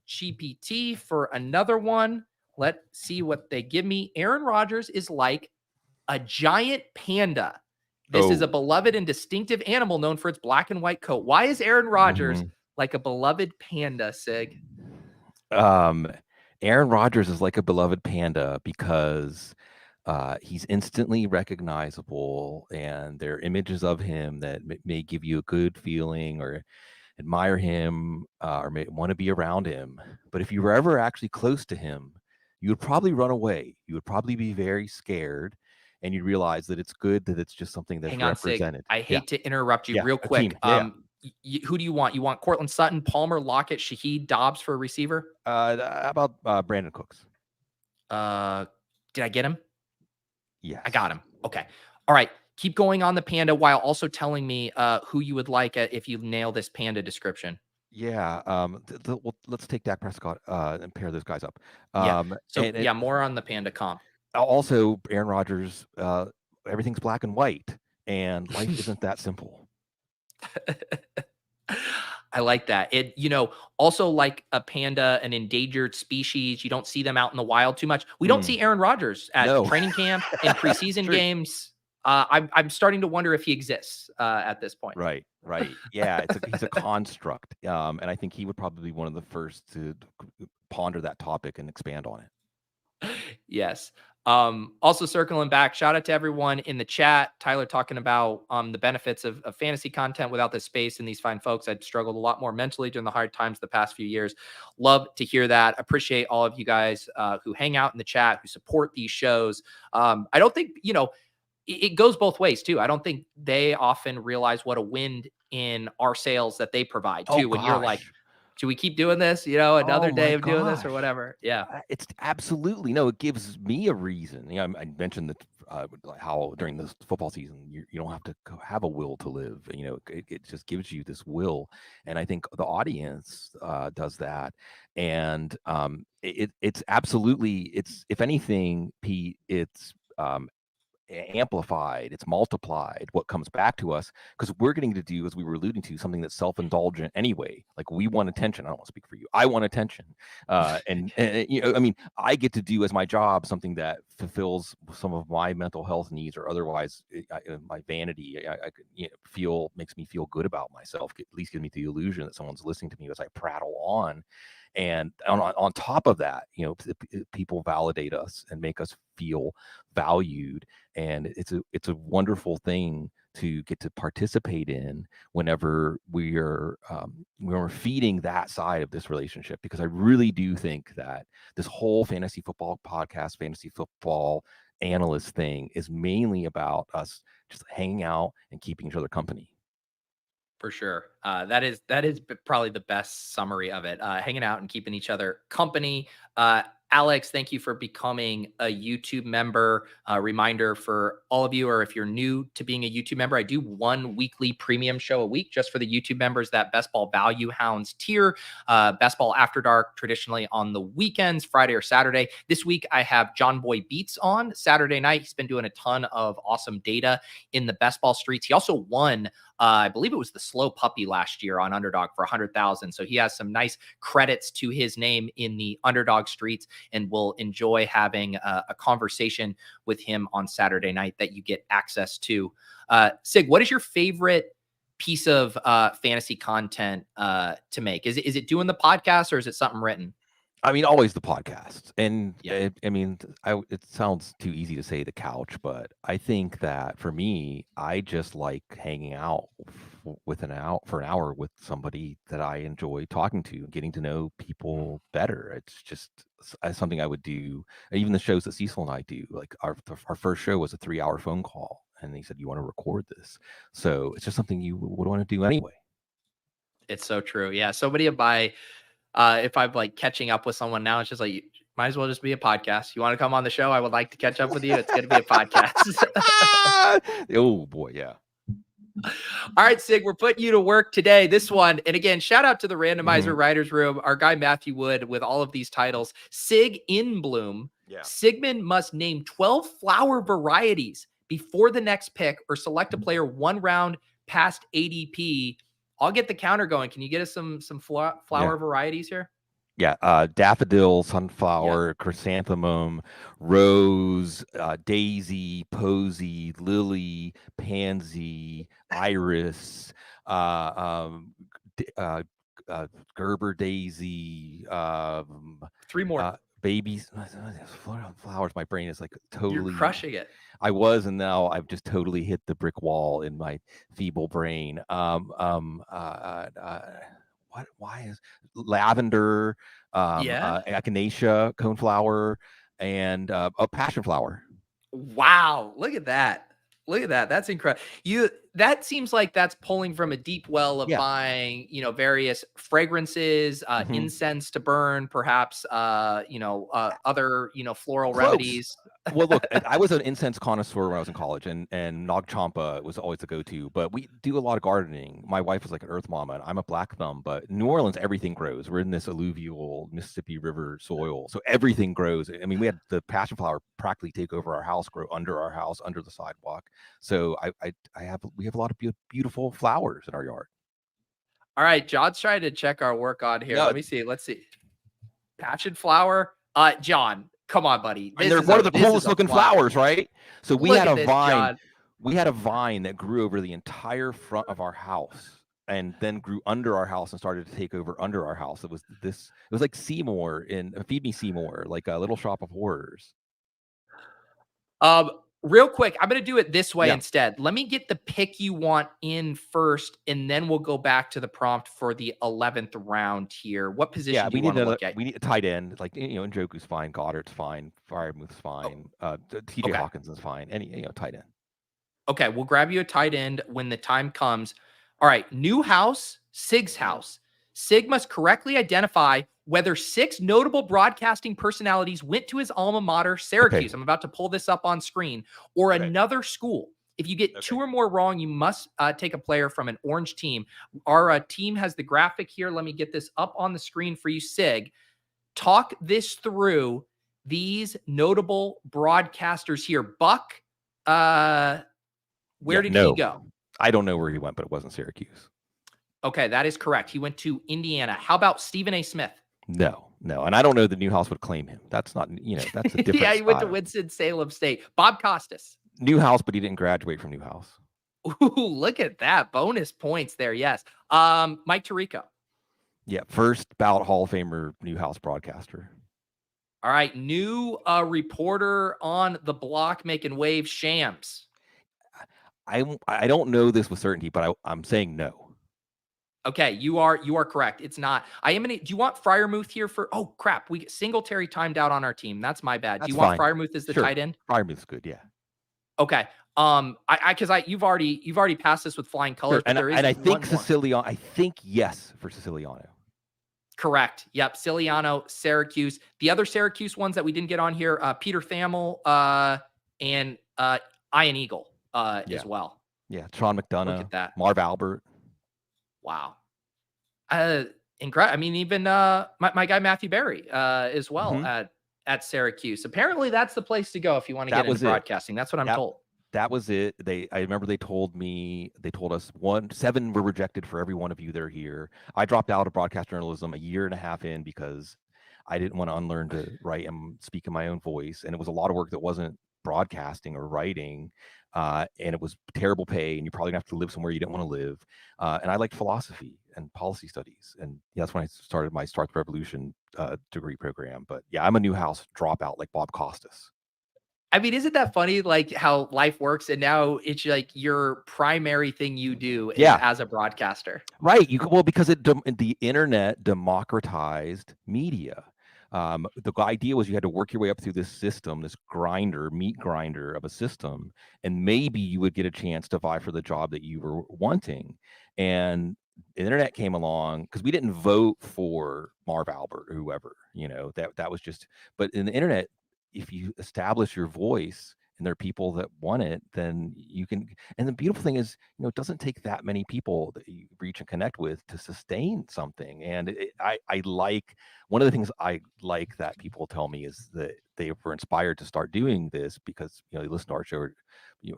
ChatGPT for another one. Let's see what they give me. Aaron Rodgers is like a giant panda. This is a beloved and distinctive animal known for its black and white coat. Why is Aaron Rodgers like a beloved panda, Sig? Aaron Rodgers is like a beloved panda because he's instantly recognizable, and there are images of him that may give you a good feeling or admire him or may want to be around him. But if you were ever actually close to him, you would probably run away. You would probably be very scared, and you realize that it's good that it's just something that's represented. Sig. I hate to interrupt you real quick. Who do you want? You want Cortland Sutton, Palmer, Lockett, Shaheed, Dobbs for a receiver? How about Brandon Cooks? Did I get him? Yes. I got him. Okay. All right. Keep going on the panda while also telling me who you would like if you nail this panda description. Yeah. Well, let's take Dak Prescott and pair those guys up. More on the panda comp. Also, Aaron Rodgers, everything's black and white, and life isn't that simple. I like that. Also like a panda, an endangered species. You don't see them out in the wild too much. We don't see Aaron Rodgers at training camp and preseason games. I'm starting to wonder if he exists at this point. Right. Yeah, he's a construct, and I think he would probably be one of the first to ponder that topic and expand on it. Yes. Also circling back, shout out to everyone in the chat. Tyler talking about the benefits of fantasy content without this space and these fine folks. I'd struggled a lot more mentally during the hard times the past few years. Love to hear that. Appreciate all of you guys who hang out in the chat, who support these shows. I don't think, it goes both ways too. I don't think they often realize what a wind in our sales that they provide too. When you're like, should we keep doing this? Another day of doing this or whatever. Yeah, it's absolutely no. It gives me a reason. I mentioned that how during this football season you don't have to have a will to live. It just gives you this will, and I think the audience does that. And it's absolutely if anything, Pete, it's amplified, it's multiplied what comes back to us, because we're getting to do, as we were alluding to, something that's self-indulgent anyway. Like, we want attention. I don't want to speak for you. I want attention. And I get to do as my job something that fulfills some of my mental health needs, or otherwise my vanity. I could makes me feel good about myself, at least give me the illusion that someone's listening to me as I prattle on. And on top of that, people validate us and make us feel valued, and it's a wonderful thing to get to participate in whenever we're feeding that side of this relationship, because I really do think that this whole fantasy football podcast, fantasy football analyst thing is mainly about us just hanging out and keeping each other company. For sure. That is probably the best summary of it. Hanging out and keeping each other company. Alex, thank you for becoming a YouTube member. Reminder for all of you, or if you're new to being a YouTube member, I do one weekly premium show a week just for the YouTube members, that Best Ball Value Hounds tier. Best Ball After Dark, traditionally on the weekends, Friday or Saturday. This week, I have John Boy Beats on Saturday night. He's been doing a ton of awesome data in the best ball streets. He also won, I believe it was the Slow Puppy last year on Underdog for 100,000. So he has some nice credits to his name in the Underdog streets, and we'll enjoy having a conversation with him on Saturday night that you get access to. Sig, what is your favorite piece of fantasy content to make? Is it doing the podcast, or is it something written? I mean, always the podcast. And Yeah. it sounds too easy to say the couch, but I think that for me, I just like hanging out for an hour with somebody that I enjoy talking to and getting to know people better. It's just something I would do. Even the shows that Cecil and I do, like our first show was a 3-hour phone call, and he said, "You want to record this?" So it's just something you would want to do anyway. It's so true. Yeah. So many of my, if I'm like catching up with someone now, it's just like, might as well just be a podcast. You want to come on the show? I would like to catch up with you. It's going to be a podcast. Oh boy. Yeah. All right, Sig, we're putting you to work today. This one, and again, shout out to the Randomizer Writers Room, our guy Matthew Wood with all of these titles. Sig in Bloom. Yeah. Sigmund must name 12 flower varieties before the next pick, or select a player one round past ADP. I'll get the counter going. Can you get us some flower varieties here? Yeah, daffodil, sunflower, chrysanthemum, rose, daisy, posy, lily, pansy, iris, Gerber daisy, three more. Babies, flowers. My brain is like totally. You're crushing it. I was, and now I've just totally hit the brick wall in my feeble brain. Why is lavender, echinacea, coneflower, and passion flower. Wow, look at that. Look at that. That's incredible. That seems like that's pulling from a deep well of buying, various fragrances, incense to burn, perhaps, other, floral remedies. Well, look, I was an incense connoisseur when I was in college, and Nog Champa was always the go-to. But we do a lot of gardening. My wife was like an earth mama, and I'm a black thumb. But New Orleans, everything grows. We're in this alluvial Mississippi River soil, so everything grows. I mean, we had the passion flower practically take over our house, grow under our house, under the sidewalk. So we have a lot of beautiful flowers in our yard. All right, John's trying to check our work on here. Yeah. Let me see. Let's see. Passion flower. John, come on, buddy. And they're one of the coolest looking flowers, right? So we had a vine. John. We had a vine that grew over the entire front of our house, and then grew under our house and started to take over under our house. It was like Seymour in Feed Me Seymour, like a Little Shop of Horrors. Real quick, I'm going to do it this way instead. Let me get the pick you want in first, and then we'll go back to the prompt for the 11th round here. What position do you want to look at? We need a tight end. Like, Njoku's fine. Goddard's fine. Freiermuth's fine. TJ Hawkins is fine. Any, tight end. Okay, we'll grab you a tight end when the time comes. All right, new house, Sig's house. Sig must correctly identify whether 6 notable broadcasting personalities went to his alma mater, Syracuse. Okay. I'm about to pull this up on screen, or another school. If you get 2 or more wrong, you must take a player from an orange team. Our team has the graphic here. Let me get this up on the screen for you, Sig. Talk this through, these notable broadcasters here. Buck, where did he go? I don't know where he went, but it wasn't Syracuse. Okay, that is correct. He went to Indiana. How about Stephen A. Smith? No. And I don't know that Newhouse would claim him. That's not, that's a different he went to Winston-Salem State. Bob Costas. Newhouse, but he didn't graduate from Newhouse. Ooh, look at that. Bonus points there, yes. Mike Tirico. Yeah, first ballot Hall of Famer Newhouse broadcaster. All right, new reporter on the block making waves, Shams. I don't know this with certainty, but I'm saying no. Okay, you are correct. It's not. I am gonna. Do you want Fryermuth here for? Oh crap, we Singletary timed out on our team. That's my bad. Do That's you want fine. Fryermuth as the Sure. tight end? Fryermuth's good. Yeah. Okay. Because you've already passed this with flying colors, Sure. but there is I think one more. Siciliano. I think yes for Siciliano. Correct. Yep. Siciliano, Syracuse. The other Syracuse ones that we didn't get on here, Peter Thamel, and Ian Eagle, as well. Yeah. Sean McDonough. Look at that. Marv Albert. Wow. Incredible. I mean, even my guy Matthew Berry, as well at Syracuse. Apparently, that's the place to go if you want to get into broadcasting. That's what I'm told. That was it. I remember they told us 7 were rejected for every one of you that are here. I dropped out of broadcast journalism a year and a half in because I didn't want to unlearn to write and speak in my own voice. And it was a lot of work that wasn't broadcasting or writing. And it was terrible pay, and you're probably gonna have to live somewhere you didn't want to live. And I liked philosophy and policy studies. And that's when I started my Start the Revolution degree program. But yeah, I'm a Newhouse dropout like Bob Costas. I mean, isn't that funny? Like how life works, and now it's like your primary thing you do is as a broadcaster, right? Because the internet democratized media. The idea was you had to work your way up through this system, this meat grinder of a system, and maybe you would get a chance to vie for the job that you were wanting. And the internet came along because we didn't vote for Marv Albert or whoever, that was just. But in the internet, if you establish your voice and there are people that want it, then you can. And the beautiful thing is, it doesn't take that many people that you reach and connect with to sustain something. And I like, one of the things I like that people tell me is that they were inspired to start doing this because, they listen to our show, or,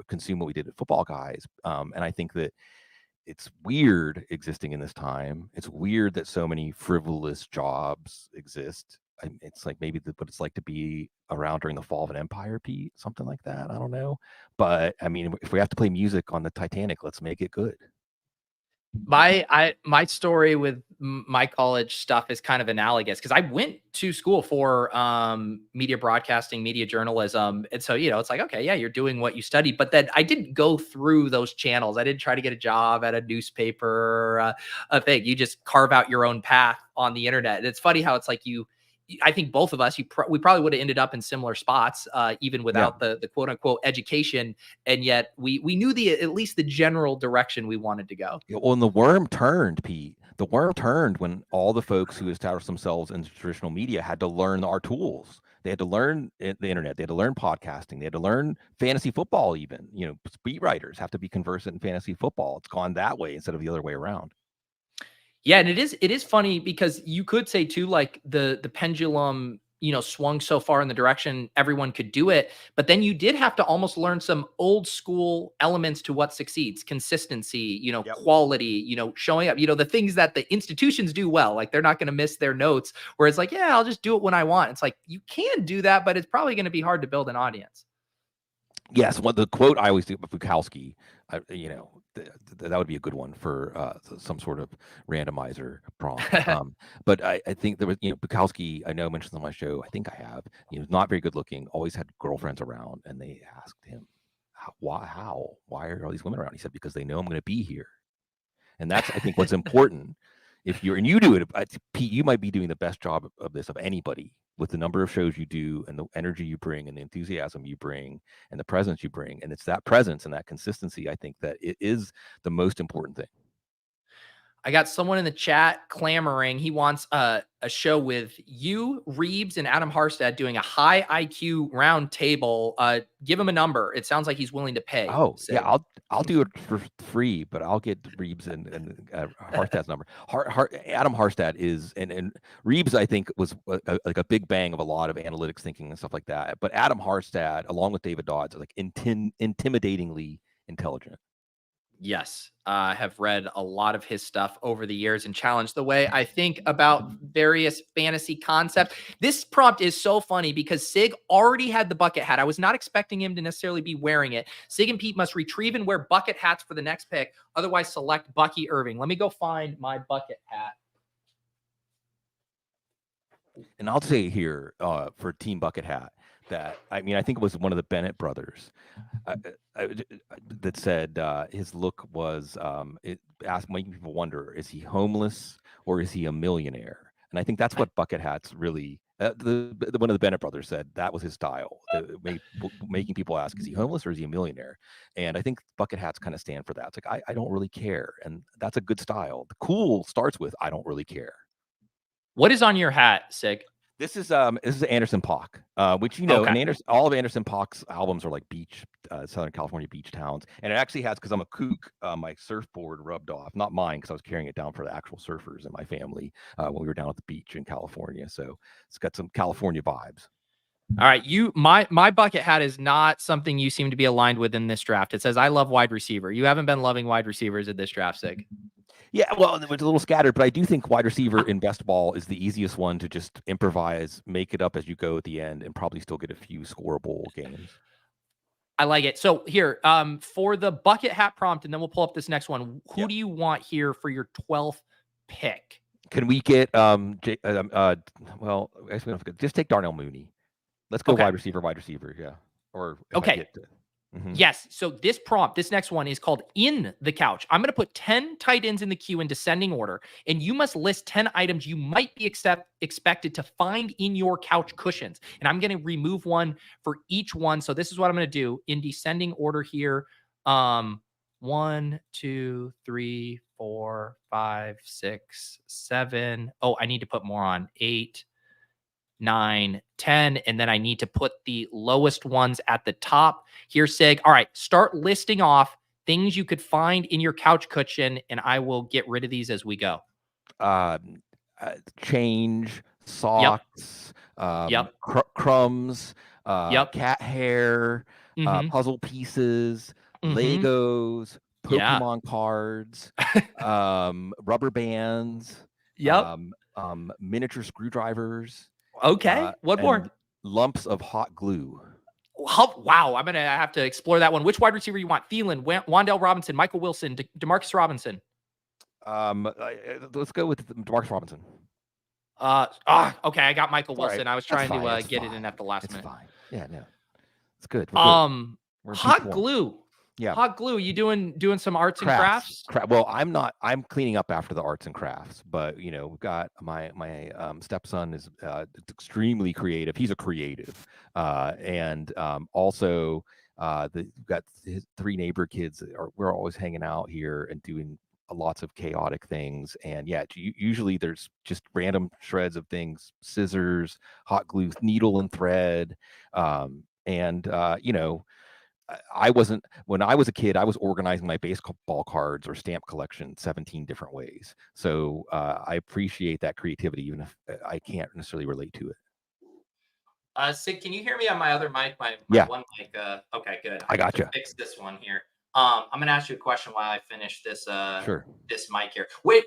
consume what we did at Football Guys. And I think that it's weird existing in this time. It's weird that so many frivolous jobs exist. It's like maybe what it's like to be around during the fall of an empire, Pete, something like that. I don't know. But I mean, if we have to play music on the Titanic, let's make it good. My story with my college stuff is kind of analogous because I went to school for media broadcasting, media journalism. And so, it's like, okay, yeah, you're doing what you studied, but then I didn't go through those channels. I didn't try to get a job at a newspaper, a thing. You just carve out your own path on the internet. And it's funny how it's like I think both of us, we probably would have ended up in similar spots, even without the quote unquote education. And yet we knew at least the general direction we wanted to go. Well, and the worm turned, Pete. The worm turned when all the folks who established themselves in traditional media had to learn our tools. They had to learn the internet. They had to learn podcasting. They had to learn fantasy football even. Beat writers have to be conversant in fantasy football. It's gone that way instead of the other way around. Yeah, and it is funny because you could say too, like the pendulum, swung so far in the direction everyone could do it, but then you did have to almost learn some old school elements to what succeeds: consistency, quality, showing up, the things that the institutions do well. Like they're not going to miss their notes. Where it's like, yeah, I'll just do it when I want. It's like you can do that, but it's probably going to be hard to build an audience. Yes, the quote I always do with Bukowski, that would be a good one for some sort of randomizer prompt. But I think there was, Bukowski, I know mentions on my show, I think I have, not very good looking, always had girlfriends around, and they asked him, why are all these women around? He said, because they know I'm going to be here. And that's, I think, what's important. And you do it, Pete, you might be doing the best job of this of anybody with the number of shows you do and the energy you bring and the enthusiasm you bring and the presence you bring. And it's that presence and that consistency, I think, that it is the most important thing. I got someone in the chat clamoring. He wants a show with you, Reeves, and Adam Harstad doing a high IQ round table. Give him a number. It sounds like he's willing to pay. Oh, yeah, I'll do it for free, but I'll get Reeves and Harstad's number. Adam Harstad is, and Reeves, I think, was like a big bang of a lot of analytics thinking and stuff like that. But Adam Harstad, along with David Dodds, are like intimidatingly intelligent. Yes, I have read a lot of his stuff over the years and challenged the way I think about various fantasy concepts. This prompt is so funny because Sig already had the bucket hat. I was not expecting him to necessarily be wearing it. Sig and Pete must retrieve and wear bucket hats for the next pick. Otherwise, select Bucky Irving. Let me go find my bucket hat. And I'll say here for Team Bucket Hat that. I mean, I think it was one of the Bennett brothers that said his look was it asked making people wonder: is he homeless or is he a millionaire? And I think that's what bucket hats really. One of the Bennett brothers said that was his style, making people ask: is he homeless or is he a millionaire? And I think bucket hats kind of stand for that. It's like I don't really care, and that's a good style. The cool starts with I don't really care. What is on your hat, Sig? This is Anderson .Paak, which and all of Anderson .Paak's albums are like beach, Southern California beach towns, and it actually has, because I'm a kook, my surfboard rubbed off, not mine because I was carrying it down for the actual surfers in my family when we were down at the beach in California. So it's got some California vibes. All right, my bucket hat is not something you seem to be aligned with in this draft. It says I love wide receiver. You haven't been loving wide receivers at this draft, Sig. Yeah, well, it was a little scattered, but I do think wide receiver in best ball is the easiest one to just improvise, make it up as you go at the end, and probably still get a few scoreable games. I like it. So here, for the bucket hat prompt, and then we'll pull up this next one. Who do you want here for your 12th pick? Can we get well, I guess we don't forget. Just take Darnell Mooney. Let's go wide receiver, yeah. Or Yes. So this prompt, this next one is called In the Couch. I'm going to put 10 tight ends in the queue in descending order, and you must list 10 items you might be expected to find in your couch cushions. And I'm going to remove one for each one. So this is what I'm going to do in descending order here. 1, 2, 3, 4, 5, 6, 7. Oh, I need to put more on. 8, 9, 10, and then I need to put the lowest ones at the top. Here, Sig. All right, start listing off things you could find in your couch cushion, and I will get rid of these as we go. Change, socks, crumbs, cat hair, puzzle pieces, Legos, Pokemon cards, rubber bands, miniature screwdrivers. Okay. What more? Lumps of hot glue. Wow. I'm going to have to explore that one. Which wide receiver you want? Thielen, Wan'Dale Robinson, Michael Wilson, DeMarcus Robinson. Let's go with DeMarcus Robinson. Okay. I got Michael Wilson. Right. I was trying to get it in at the last minute. Fine. Yeah, no. It's good. We're hot glue. Yeah. Hot glue. You doing some arts and crafts? Well, I'm cleaning up after the arts and crafts, but we've got my stepson is extremely creative. He's a creative. And also we've got his 3 neighbor kids we're always hanging out here and doing lots of chaotic things. And usually there's just random shreds of things, scissors, hot glue, needle and thread. When I was a kid, I was organizing my baseball cards or stamp collection 17 different ways. So I appreciate that creativity, even if I can't necessarily relate to it. Sid, can you hear me on my other mic? My one mic. Okay, good. I got you. Fix this one here. I'm going to ask you a question while I finish this. Sure. This mic here. Wait,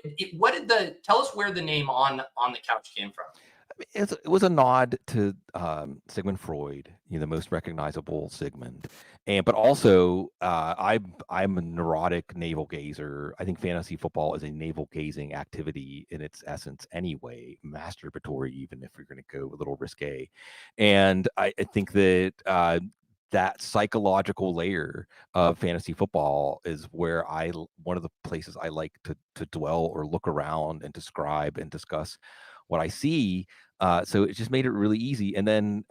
tell us where the name on the couch came from? It was a nod to Sigmund Freud, the most recognizable Sigmund, but also I'm a neurotic navel gazer. I think fantasy football is a navel gazing activity in its essence, anyway, masturbatory, even if you're going to go a little risque. And I think that that psychological layer of fantasy football is where one of the places I like to dwell or look around and describe and discuss what I see. So it just made it really easy. And then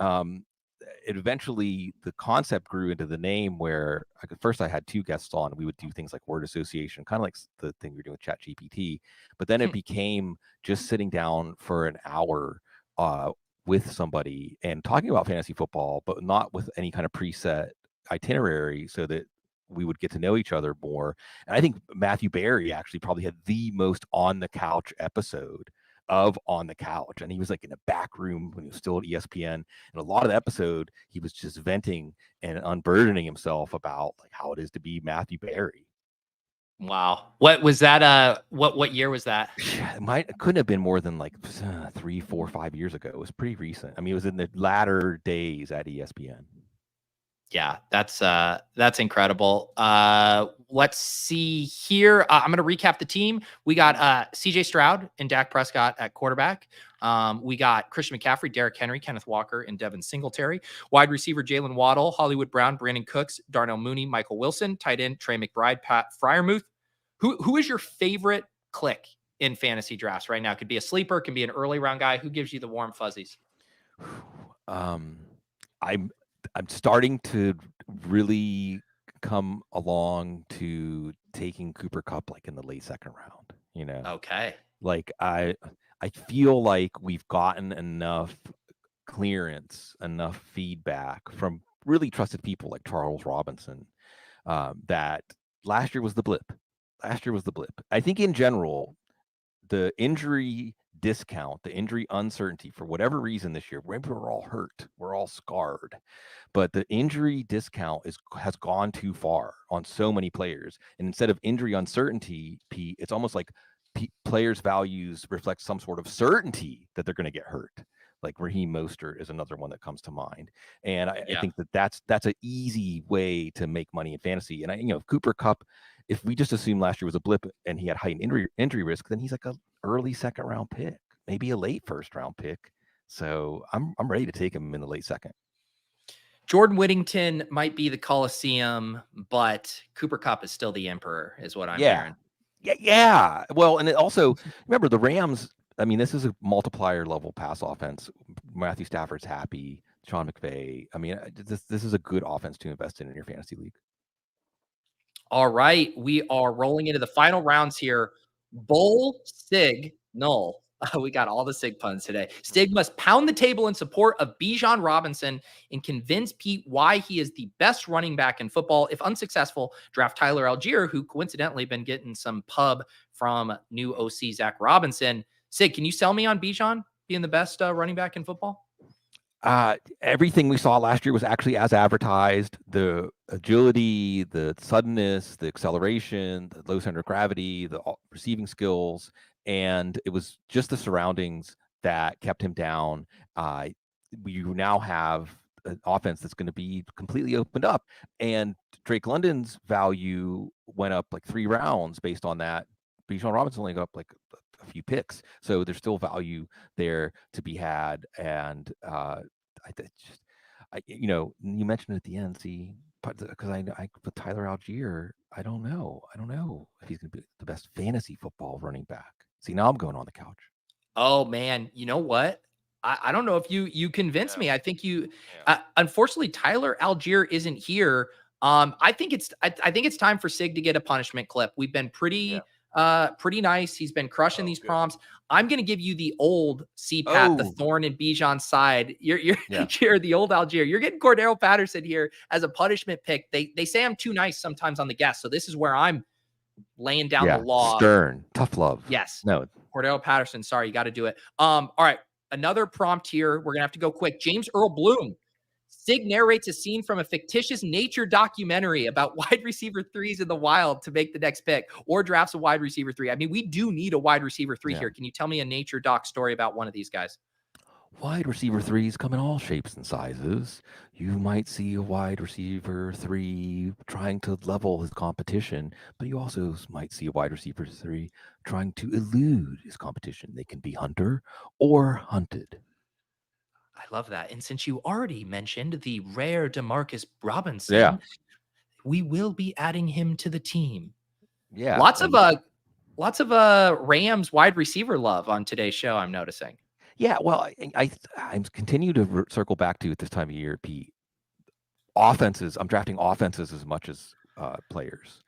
it eventually, the concept grew into the name where first I had 2 guests on. We would do things like word association, kind of like the thing we were doing with ChatGPT. But then it became just sitting down for an hour with somebody and talking about fantasy football, but not with any kind of preset itinerary, so that we would get to know each other more. And I think Matthew Berry actually probably had the most on the couch episode of On the Couch, and he was like in a back room when he was still at ESPN, and a lot of the episode he was just venting and unburdening himself about like how it is to be Matthew Berry. Wow. What was that? What year was that? It couldn't have been more than like 3, 4, 5 years ago. It was pretty recent. I mean, it was in the latter days at ESPN. Yeah, that's incredible. Let's see here. I'm going to recap the team. We got CJ Stroud and Dak Prescott at quarterback. We got Christian McCaffrey, Derrick Henry, Kenneth Walker, and Devin Singletary. Wide receiver Jalen Waddle, Hollywood Brown, Brandon Cooks, Darnell Mooney, Michael Wilson. Tight end Trey McBride, Pat Fryermuth. Who is your favorite click in fantasy drafts right now? Could be a sleeper, can be an early round guy. Who gives you the warm fuzzies? I'm starting to really come along to taking Cooper Kupp like in the late second round. You know, Okay. like I feel like we've gotten enough clearance, enough feedback from really trusted people like Charles Robinson that last year was the blip. Last year was the blip. I think in general, the injury discount, the injury uncertainty for whatever reason this year, we're all hurt, we're all scarred, but the injury discount has gone too far on so many players. And instead of injury uncertainty, Pete, it's almost like players' values reflect some sort of certainty that they're going to get hurt. Like Raheem Mostert is another one that comes to mind. And I think that's an easy way to make money in fantasy. And Cooper Kupp, if we just assume last year was a blip and he had heightened injury risk, then he's like a early second round pick, maybe a late first round pick. So I'm ready to take him in the late second. Jordan Whittington might be the Coliseum, but Cooper Kupp is still the emperor, is what I'm hearing. Yeah. Well, and it also, remember the Rams, I mean, this is a multiplier level pass offense. Matthew Stafford's happy. Sean McVay. I mean, this is a good offense to invest in your fantasy league. All right. We are rolling into the final rounds here. Bowl, Sig, Null. We got all the Sig puns today. Stig must pound the table in support of Bijan Robinson and convince Pete why he is the best running back in football. If unsuccessful, draft Tyler Allgeier, who coincidentally been getting some pub from new OC Zach Robinson. Sig, can you sell me on Bijan being the best running back in football? Everything we saw last year was actually as advertised. The agility, the suddenness, the acceleration, the low center of gravity, the receiving skills, and it was just the surroundings that kept him down. We now have an offense that's going to be completely opened up, and Drake London's value went up like 3 rounds based on that. Bijan Robinson only got up like a few picks, so there's still value there to be had. And you mentioned it at the end, see, because I put Tyler Allgeier, I don't know if he's going to be the best fantasy football running back. See, now I'm going on the couch. Oh man, you know what? I don't know if you convinced me. I think unfortunately Tyler Allgeier isn't here. I think it's time for Sig to get a punishment clip. We've been pretty nice. He's been crushing these prompts. I'm going to give you the old CPAT, the thorn in Bijan's side. You're the old Allgeier. You're getting Cordero Patterson here as a punishment pick. They say I'm too nice sometimes on the guest. So this is where I'm laying down the law. Stern, tough love. Yes. No. Cordero Patterson. Sorry, you got to do it. All right. Another prompt here. We're going to have to go quick. James Earl Bloom. Sig narrates a scene from a fictitious nature documentary about wide receiver 3s in the wild to make the next pick, or drafts a wide receiver 3. I mean, we do need a wide receiver 3 here. Can you tell me a nature doc story about one of these guys? Wide receiver 3s come in all shapes and sizes. You might see a wide receiver 3 trying to level his competition, but you also might see a wide receiver 3 trying to elude his competition. They can be hunter or hunted. I love that. And since you already mentioned the rare DeMarcus Robinson, we will be adding him to the team. Yeah. Lots of Rams wide receiver love on today's show, I'm noticing. Yeah, well, I'm continue to circle back to at this time of year, Pete. Offenses, I'm drafting offenses as much as players.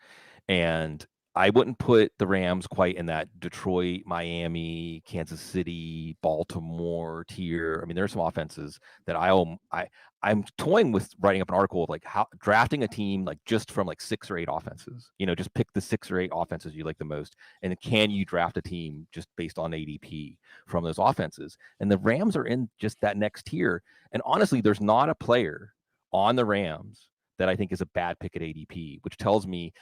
And I wouldn't put the Rams quite in that Detroit, Miami, Kansas City, Baltimore tier. I mean, there are some offenses that I'm toying with writing up an article of like how drafting a team like just from like 6 or 8 offenses. Just pick the 6 or 8 offenses you like the most, and can you draft a team just based on ADP from those offenses? And the Rams are in just that next tier. And honestly, there's not a player on the Rams that I think is a bad pick at ADP, which tells me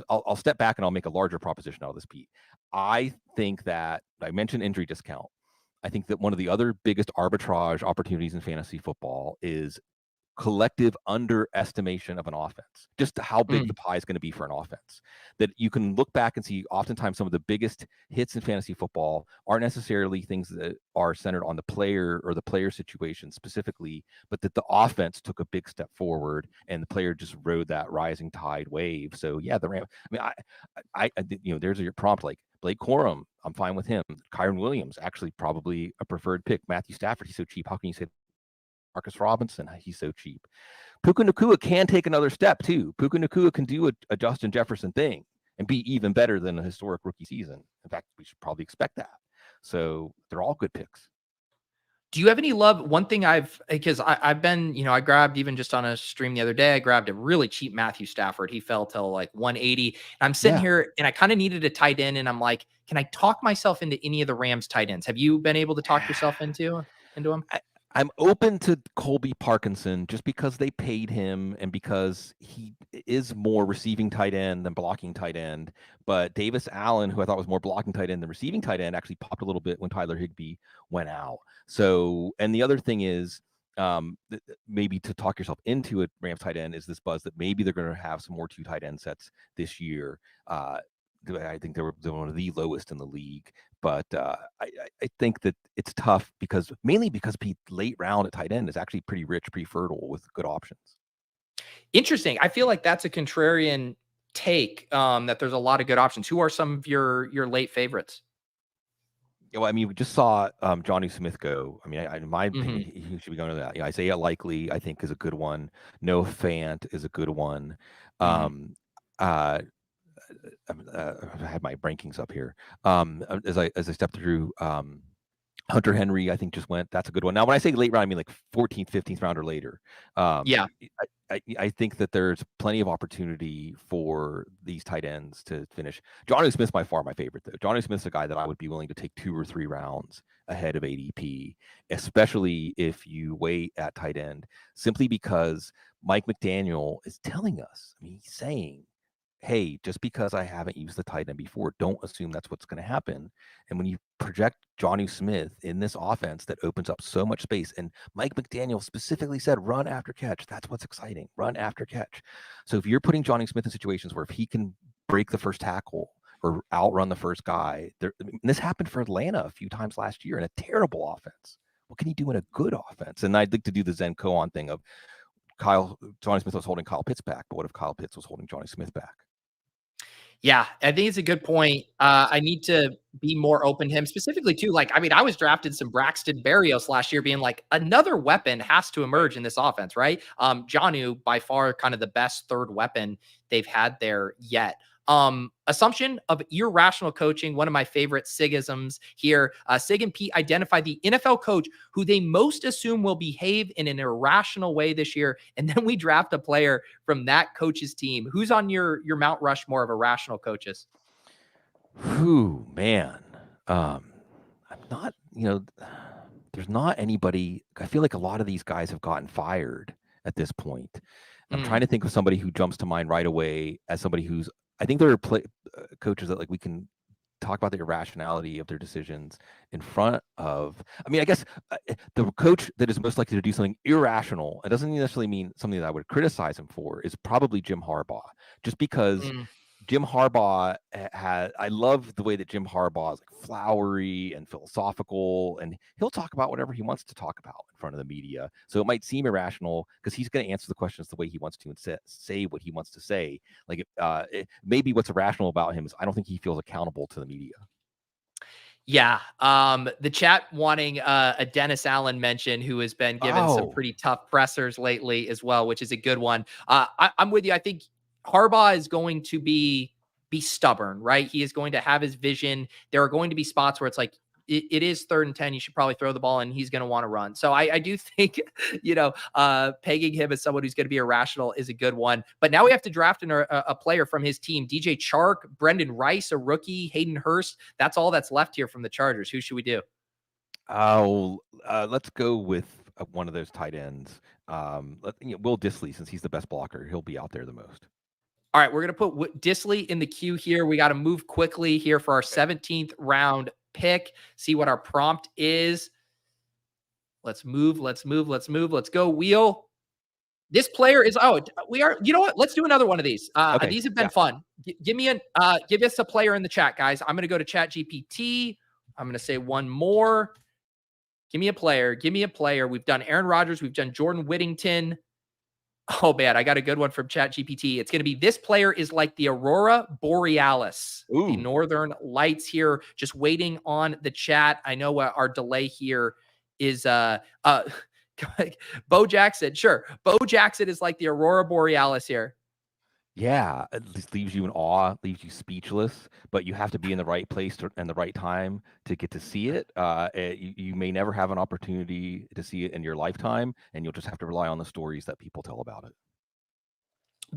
I'll step back and I'll make a larger proposition out of this, Pete. I think that I mentioned injury discount. I think that one of the other biggest arbitrage opportunities in fantasy football is collective underestimation of an offense, just how big the pie is going to be for an offense. That you can look back and see oftentimes some of the biggest hits in fantasy football aren't necessarily things that are centered on the player or the player situation specifically, but that the offense took a big step forward and the player just rode that rising tide wave. So yeah, the Rams, I mean, there's your prompt, like Blake Corum, I'm fine with him. Kyron Williams, actually probably a preferred pick. Matthew Stafford, he's so cheap. How can you say Marcus Robinson, he's so cheap. Puka Nacua can take another step too. Puka Nacua can do a Justin Jefferson thing and be even better than a historic rookie season. In fact, we should probably expect that. So they're all good picks. Do you have any love? One thing because I've been, I grabbed even just on a stream the other day, I grabbed a really cheap Matthew Stafford. He fell to like 180. And I'm sitting here and I kind of needed a tight end. And I'm like, can I talk myself into any of the Rams tight ends? Have you been able to talk yourself into them? I'm open to Colby Parkinson just because they paid him and because he is more receiving tight end than blocking tight end. But Davis Allen, who I thought was more blocking tight end than receiving tight end, actually popped a little bit when Tyler Higbee went out. So, and the other thing is, maybe to talk yourself into a Rams tight end is this buzz that maybe they're going to have some more 2 tight end sets this year. I think they're one of the lowest in the league, but I think that it's tough mainly because late round at tight end is actually pretty rich, pretty fertile with good options. Interesting. I feel like that's a contrarian take, that there's a lot of good options. Who are some of your late favorites? Yeah, well, I mean, we just saw Johnny Smith go. I mean, in my opinion, he should be going to that. Isaiah Likely, I think, is a good one. Noah Fant is a good one. I had my rankings up here. As I stepped through, Hunter Henry, I think just went. That's a good one. Now, when I say late round, I mean like 14th, 15th round or later. Yeah. I think that there's plenty of opportunity for these tight ends to finish. Johnny Smith's by far my favorite, though. Johnny Smith's a guy that I would be willing to take 2 or 3 rounds ahead of ADP, especially if you wait at tight end, simply because Mike McDaniel is telling us, I mean, he's saying, hey, just because I haven't used the tight end before, don't assume that's what's going to happen. And when you project Johnny Smith in this offense that opens up so much space, and Mike McDaniel specifically said, run after catch. That's what's exciting. Run after catch. So if you're putting Johnny Smith in situations where if he can break the first tackle or outrun the first guy, this happened for Atlanta a few times last year in a terrible offense. What can he do in a good offense? And I'd like to do the Zen Koan thing of Johnny Smith was holding Kyle Pitts back, but what if Kyle Pitts was holding Johnny Smith back? Yeah, I think it's a good point. I need to be more open to him specifically too. Like, I mean, I was drafted some Braxton Berrios last year being like another weapon has to emerge in this offense, right? Jonnu by far kind of the best third weapon they've had there yet. Assumption of irrational coaching, one of my favorite Sigisms here. Sig and Pete identify the NFL coach who they most assume will behave in an irrational way this year, and then we draft a player from that coach's team. Who's on your Mount Rushmore of irrational coaches? Whew, man. I'm not, there's not anybody. I feel like a lot of these guys have gotten fired at this point. I'm trying to think of somebody who jumps to mind right away as somebody who's, I think there are coaches that like we can talk about the irrationality of their decisions in front of. I mean, I guess the coach that is most likely to do something irrational, it doesn't necessarily mean something that I would criticize him for, is probably Jim Harbaugh, just because Jim Harbaugh I love the way that Jim Harbaugh is like flowery and philosophical, and he'll talk about whatever he wants to talk about in front of the media. So it might seem irrational because he's going to answer the questions the way he wants to and say what he wants to say. Like maybe what's irrational about him is I don't think he feels accountable to the media. Yeah. The chat wanting a Dennis Allen mention who has been given some pretty tough pressers lately as well, which is a good one. I'm with you. I think Harbaugh is going to be stubborn, right? He is going to have his vision. There are going to be spots where it's like, it is 3rd and 10. You should probably throw the ball and he's going to want to run. So I do think, pegging him as someone who's going to be irrational is a good one. But now we have to draft a player from his team. DJ Chark, Brendan Rice, a rookie, Hayden Hurst. That's all that's left here from the Chargers. Who should we do? Let's go with one of those tight ends. Will Dissly, since he's the best blocker, he'll be out there the most. All right, we're going to put Dissly in the queue here. We got to move quickly here for our 17th round pick. See what our prompt is. Let's move. Let's go, wheel. This player is we are. You know what? Let's do another one of these. Okay, These have been yeah. fun. Give us a player in the chat, guys. I'm gonna go to ChatGPT. I'm gonna say one more. Give me a player. Give me a player. We've done Aaron Rodgers. We've done Jordan Whittington. Oh man, I got a good one from ChatGPT. It's gonna be this player is like the Aurora Borealis, the Ooh. northern lights here. Just waiting on the chat. I know our delay here is Bo Jackson. Sure. Bo Jackson is like the Aurora Borealis here. Yeah, it just leaves you in awe, leaves you speechless, but you have to be in the right place and the right time to get to see it. You may never have an opportunity to see it in your lifetime, and you'll just have to rely on the stories that people tell about it.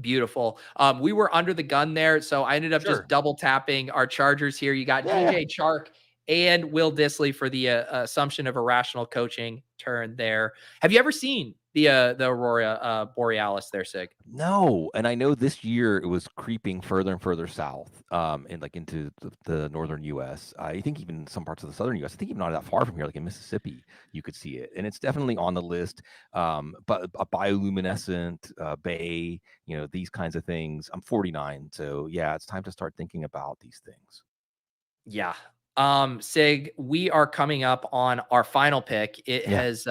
Beautiful. We were under the gun there, so I ended up Sure. just double tapping our Chargers here. You got DJ Chark and Will Dissly for the assumption of irrational coaching turn there. Have you ever seen the Aurora Borealis there, Sig? No, and I know this year it was creeping further and further south, and like into the northern U.S. I think even some parts of the southern U.S. I think even not that far from here, like in Mississippi, you could see it, and it's definitely on the list. But a bioluminescent bay, these kinds of things. I'm 49, so yeah, it's time to start thinking about these things. Yeah. Sig, we are coming up on our final pick. It has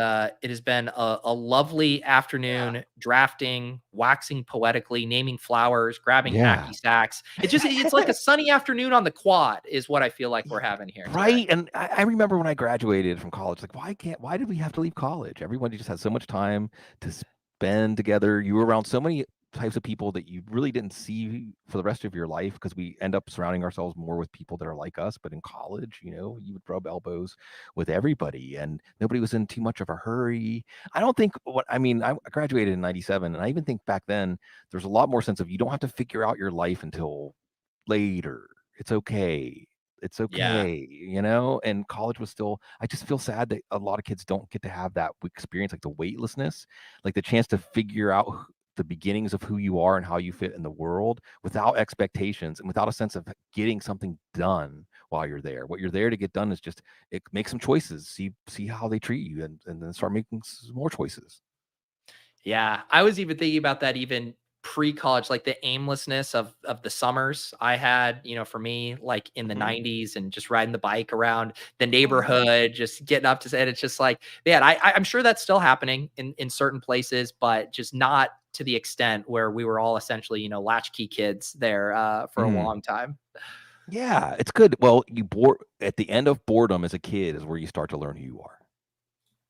been a lovely afternoon drafting, waxing poetically, naming flowers, grabbing hacky sacks. It's like a sunny afternoon on the quad is what I feel like we're having here. Right. And I remember when I graduated from college, like, why did we have to leave college? Everybody just had so much time to spend together. You were around so many types of people that you really didn't see for the rest of your life, because we end up surrounding ourselves more with people that are like us. But in college, you would rub elbows with everybody, and nobody was in too much of a hurry. I graduated in 97, and I even think back then there's a lot more sense of you don't have to figure out your life until later. It's okay. And college was still, I just feel sad that a lot of kids don't get to have that experience, like the weightlessness, like the chance to figure out the beginnings of who you are and how you fit in the world without expectations and without a sense of getting something done while you're there. What you're there to get done is just make some choices, see how they treat you, and then start making some more choices. Yeah, I was even thinking about that even pre-college, like the aimlessness of the summers I had, for me, like in the 90s, and just riding the bike around the neighborhood, just getting up to say it. It's just like, man, I'm sure that's still happening in certain places, but just not to the extent where we were all essentially, latchkey kids there for a long time. Yeah, it's good. Well, at the end of boredom as a kid is where you start to learn who you are.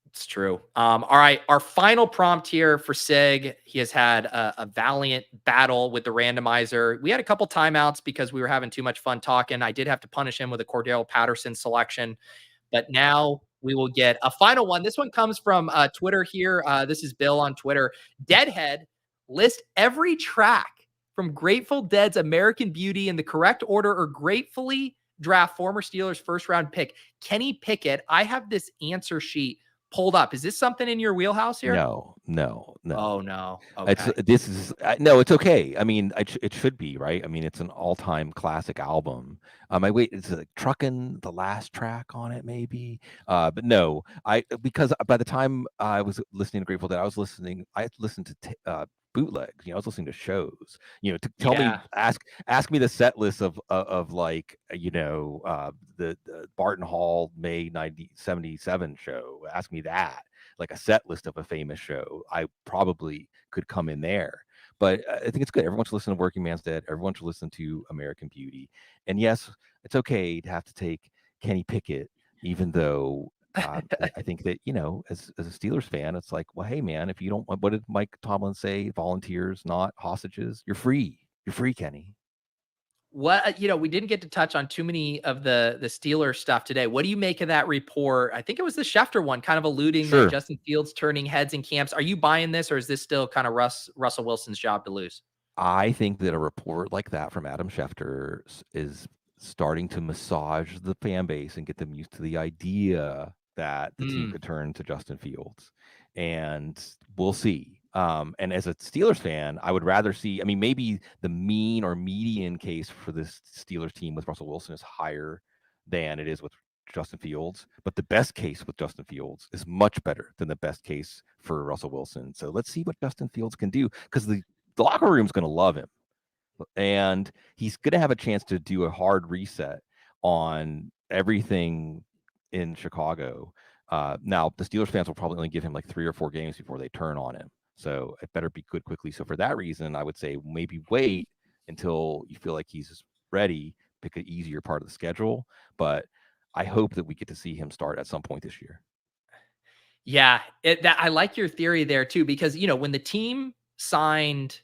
It's true. All right. Our final prompt here for Sig. He has had a valiant battle with the randomizer. We had a couple timeouts because we were having too much fun talking. I did have to punish him with a Cordell Patterson selection, but now we will get a final one. This one comes from Twitter here. This is Bill on Twitter. Deadhead, list every track from Grateful Dead's American Beauty in the correct order, or gratefully draft former Steelers first round pick Kenny Pickett. I have this answer sheet pulled up. Is this something in your wheelhouse here? No. Oh no. Okay. It's okay. I mean, it should be, right? I mean, it's an all-time classic album. It's like Truckin', the last track on it, maybe. But no, because by the time I was listening to Grateful Dead, I listened to bootlegs. I was listening to shows. To tell me, ask me the set list of like the Barton Hall May 1977 show. Ask me that, like a set list of a famous show. I probably could come in there. But I think it's good. Everyone should listen to Working Man's Dead. Everyone should listen to American Beauty. And yes, it's okay to have to take Kenny Pickett, even though I think that, as a Steelers fan, it's like, well, hey, man, if you don't, what did Mike Tomlin say? Volunteers, not hostages. You're free. You're free, Kenny. What, we didn't get to touch on too many of the Steelers stuff today. What do you make of that report? I think it was the Schefter one, kind of alluding that Justin Fields turning heads in camps. Are you buying this, or is this still kind of Russell Wilson's job to lose? I think that a report like that from Adam Schefter is starting to massage the fan base and get them used to the idea that the team could turn to Justin Fields, and we'll see. And as a Steelers fan, I would rather see, maybe the mean or median case for this Steelers team with Russell Wilson is higher than it is with Justin Fields, but the best case with Justin Fields is much better than the best case for Russell Wilson. So let's see what Justin Fields can do, because the locker room's going to love him, and he's going to have a chance to do a hard reset on everything in Chicago. Now, the Steelers fans will probably only give him like 3 or 4 games before they turn on him. So it better be good quickly. So for that reason, I would say maybe wait until you feel like he's ready, pick an easier part of the schedule. But I hope that we get to see him start at some point this year. Yeah, I like your theory there too, because, when the team signed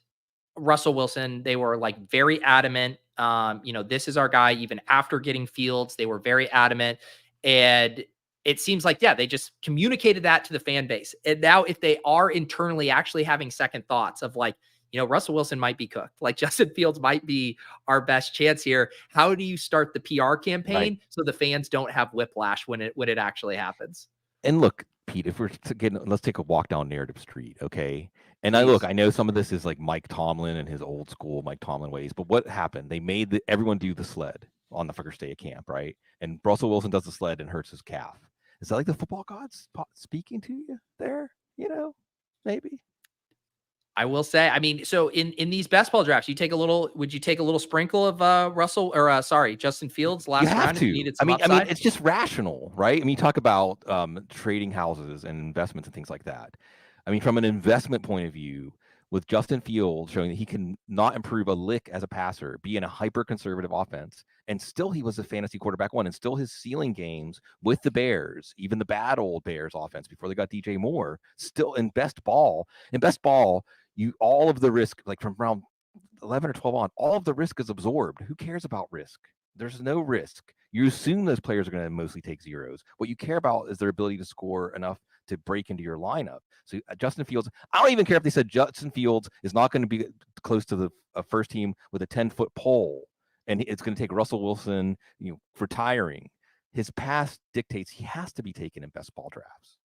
Russell Wilson, they were like very adamant. This is our guy. Even after getting Fields, they were very adamant. And it seems like, they just communicated that to the fan base. And now if they are internally actually having second thoughts of like, Russell Wilson might be cooked, like Justin Fields might be our best chance here. How do you start the PR campaign so the fans don't have whiplash when it actually happens? And look, Pete, if we're let's take a walk down narrative street, okay? And Please. I know some of this is like Mike Tomlin and his old school Mike Tomlin ways, but what happened? They made everyone do the sled on the first day of camp, right? And Russell Wilson does the sled and hurts his calf. Is that like the football gods speaking to you there? Maybe. I will say, so in these best ball drafts, would you take a little sprinkle of Justin Fields last round if you needed some upside? It's just rational, right? You talk about trading houses and investments and things like that. From an investment point of view, with Justin Fields showing that he can not improve a lick as a passer, be in a hyper conservative offense, and still he was a fantasy quarterback one, and still his ceiling games with the Bears, even the bad old Bears offense before they got DJ Moore, still in best ball, all of the risk, like from round 11 or 12 on, all of the risk is absorbed. Who cares about risk? There's no risk. You assume those players are going to mostly take zeros. What you care about is their ability to score enough to break into your lineup. So Justin Fields, I don't even care if they said Justin Fields is not going to be close to the first team with a 10-foot pole, and it's going to take Russell Wilson, retiring. His past dictates he has to be taken in best ball drafts.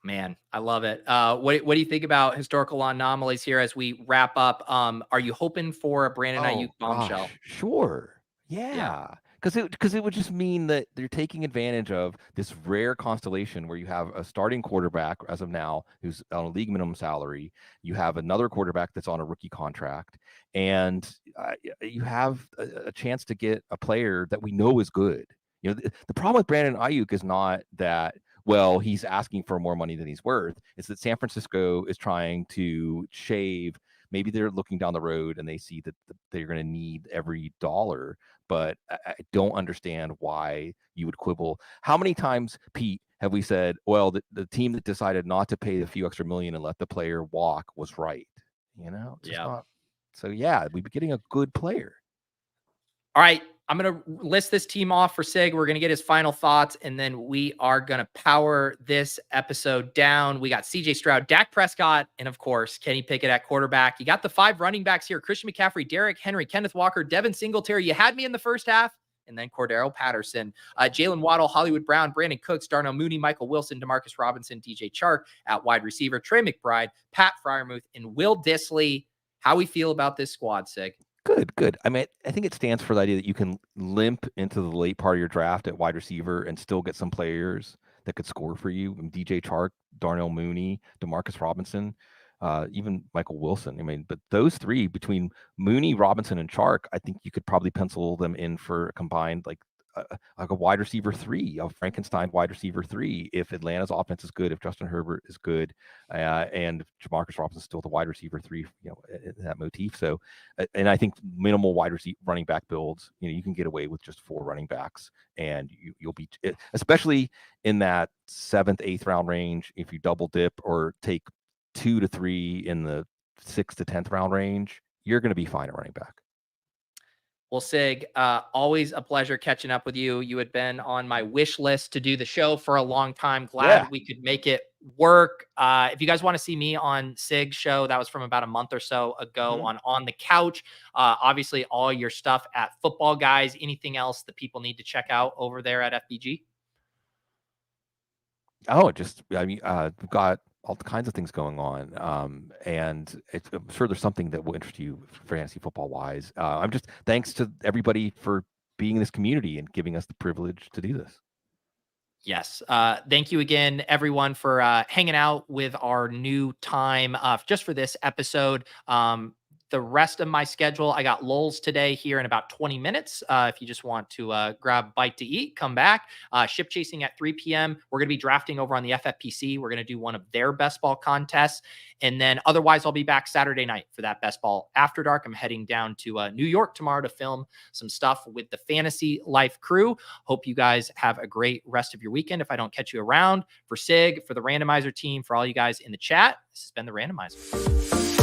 Man, I love it. What do you think about historical anomalies here as we wrap up? Are you hoping for a Brandon Ayuk bombshell? Gosh, sure. Yeah. Because it would just mean that they're taking advantage of this rare constellation where you have a starting quarterback as of now who's on a league minimum salary. You have another quarterback that's on a rookie contract, and you have a chance to get a player that we know is good. The problem with Brandon Ayuk is not that, well, he's asking for more money than he's worth. It's that San Francisco is trying to shave. Maybe they're looking down the road and they see that they're going to need every dollar, but I don't understand why you would quibble. How many times, Pete, have we said, well, the team that decided not to pay the few extra million and let the player walk was right? So we'd be getting a good player. All right, I'm going to list this team off for Sig. We're going to get his final thoughts, and then we are going to power this episode down. We got CJ Stroud, Dak Prescott, and of course, Kenny Pickett at quarterback. You got the 5 running backs here: Christian McCaffrey, Derrick Henry, Kenneth Walker, Devin Singletary. You had me in the first half, and then Cordero Patterson, Jalen Waddle, Hollywood Brown, Brandon Cooks, Darnell Mooney, Michael Wilson, Demarcus Robinson, DJ Chark at wide receiver, Trey McBride, Pat Freiermuth, and Will Dissly. How we feel about this squad, Sig? Good. I think it stands for the idea that you can limp into the late part of your draft at wide receiver and still get some players that could score for you. DJ Chark, Darnell Mooney, Demarcus Robinson, even Michael Wilson. But those three, between Mooney, Robinson, and Chark, I think you could probably pencil them in for a combined like a wide receiver 3, a Frankenstein wide receiver 3. If Atlanta's offense is good, if Justin Herbert is good, and Jamarcus Robinson is still the wide receiver 3, that motif. So, and I think minimal running back builds, you can get away with just 4 running backs, and you'll be, especially in that 7th, 8th round range. If you double dip or take 2 to 3 in the 6th to 10th round range, you're going to be fine at running back. Well, Sig, always a pleasure catching up with you. You had been on my wish list to do the show for a long time. Glad we could make it work. If you guys want to see me on Sig's show, that was from about a month or so ago on the couch. Obviously, all your stuff at Football Guys. Anything else that people need to check out over there at FBG? Oh, we've got all kinds of things going on. And I'm sure there's something that will interest you fantasy football wise. Thanks to everybody for being in this community and giving us the privilege to do this. Yes. Thank you again, everyone, for hanging out with our new time just for this episode. The rest of my schedule, I got lulls today here in about 20 minutes. If you just want to grab a bite to eat, come back. Ship chasing at 3 p.m. We're going to be drafting over on the FFPC. We're going to do one of their best ball contests. And then otherwise, I'll be back Saturday night for that best ball after dark. I'm heading down to New York tomorrow to film some stuff with the Fantasy Life crew. Hope you guys have a great rest of your weekend. If I don't catch you around, for Sig, for the Randomizer team, for all you guys in the chat, this has been the Randomizer.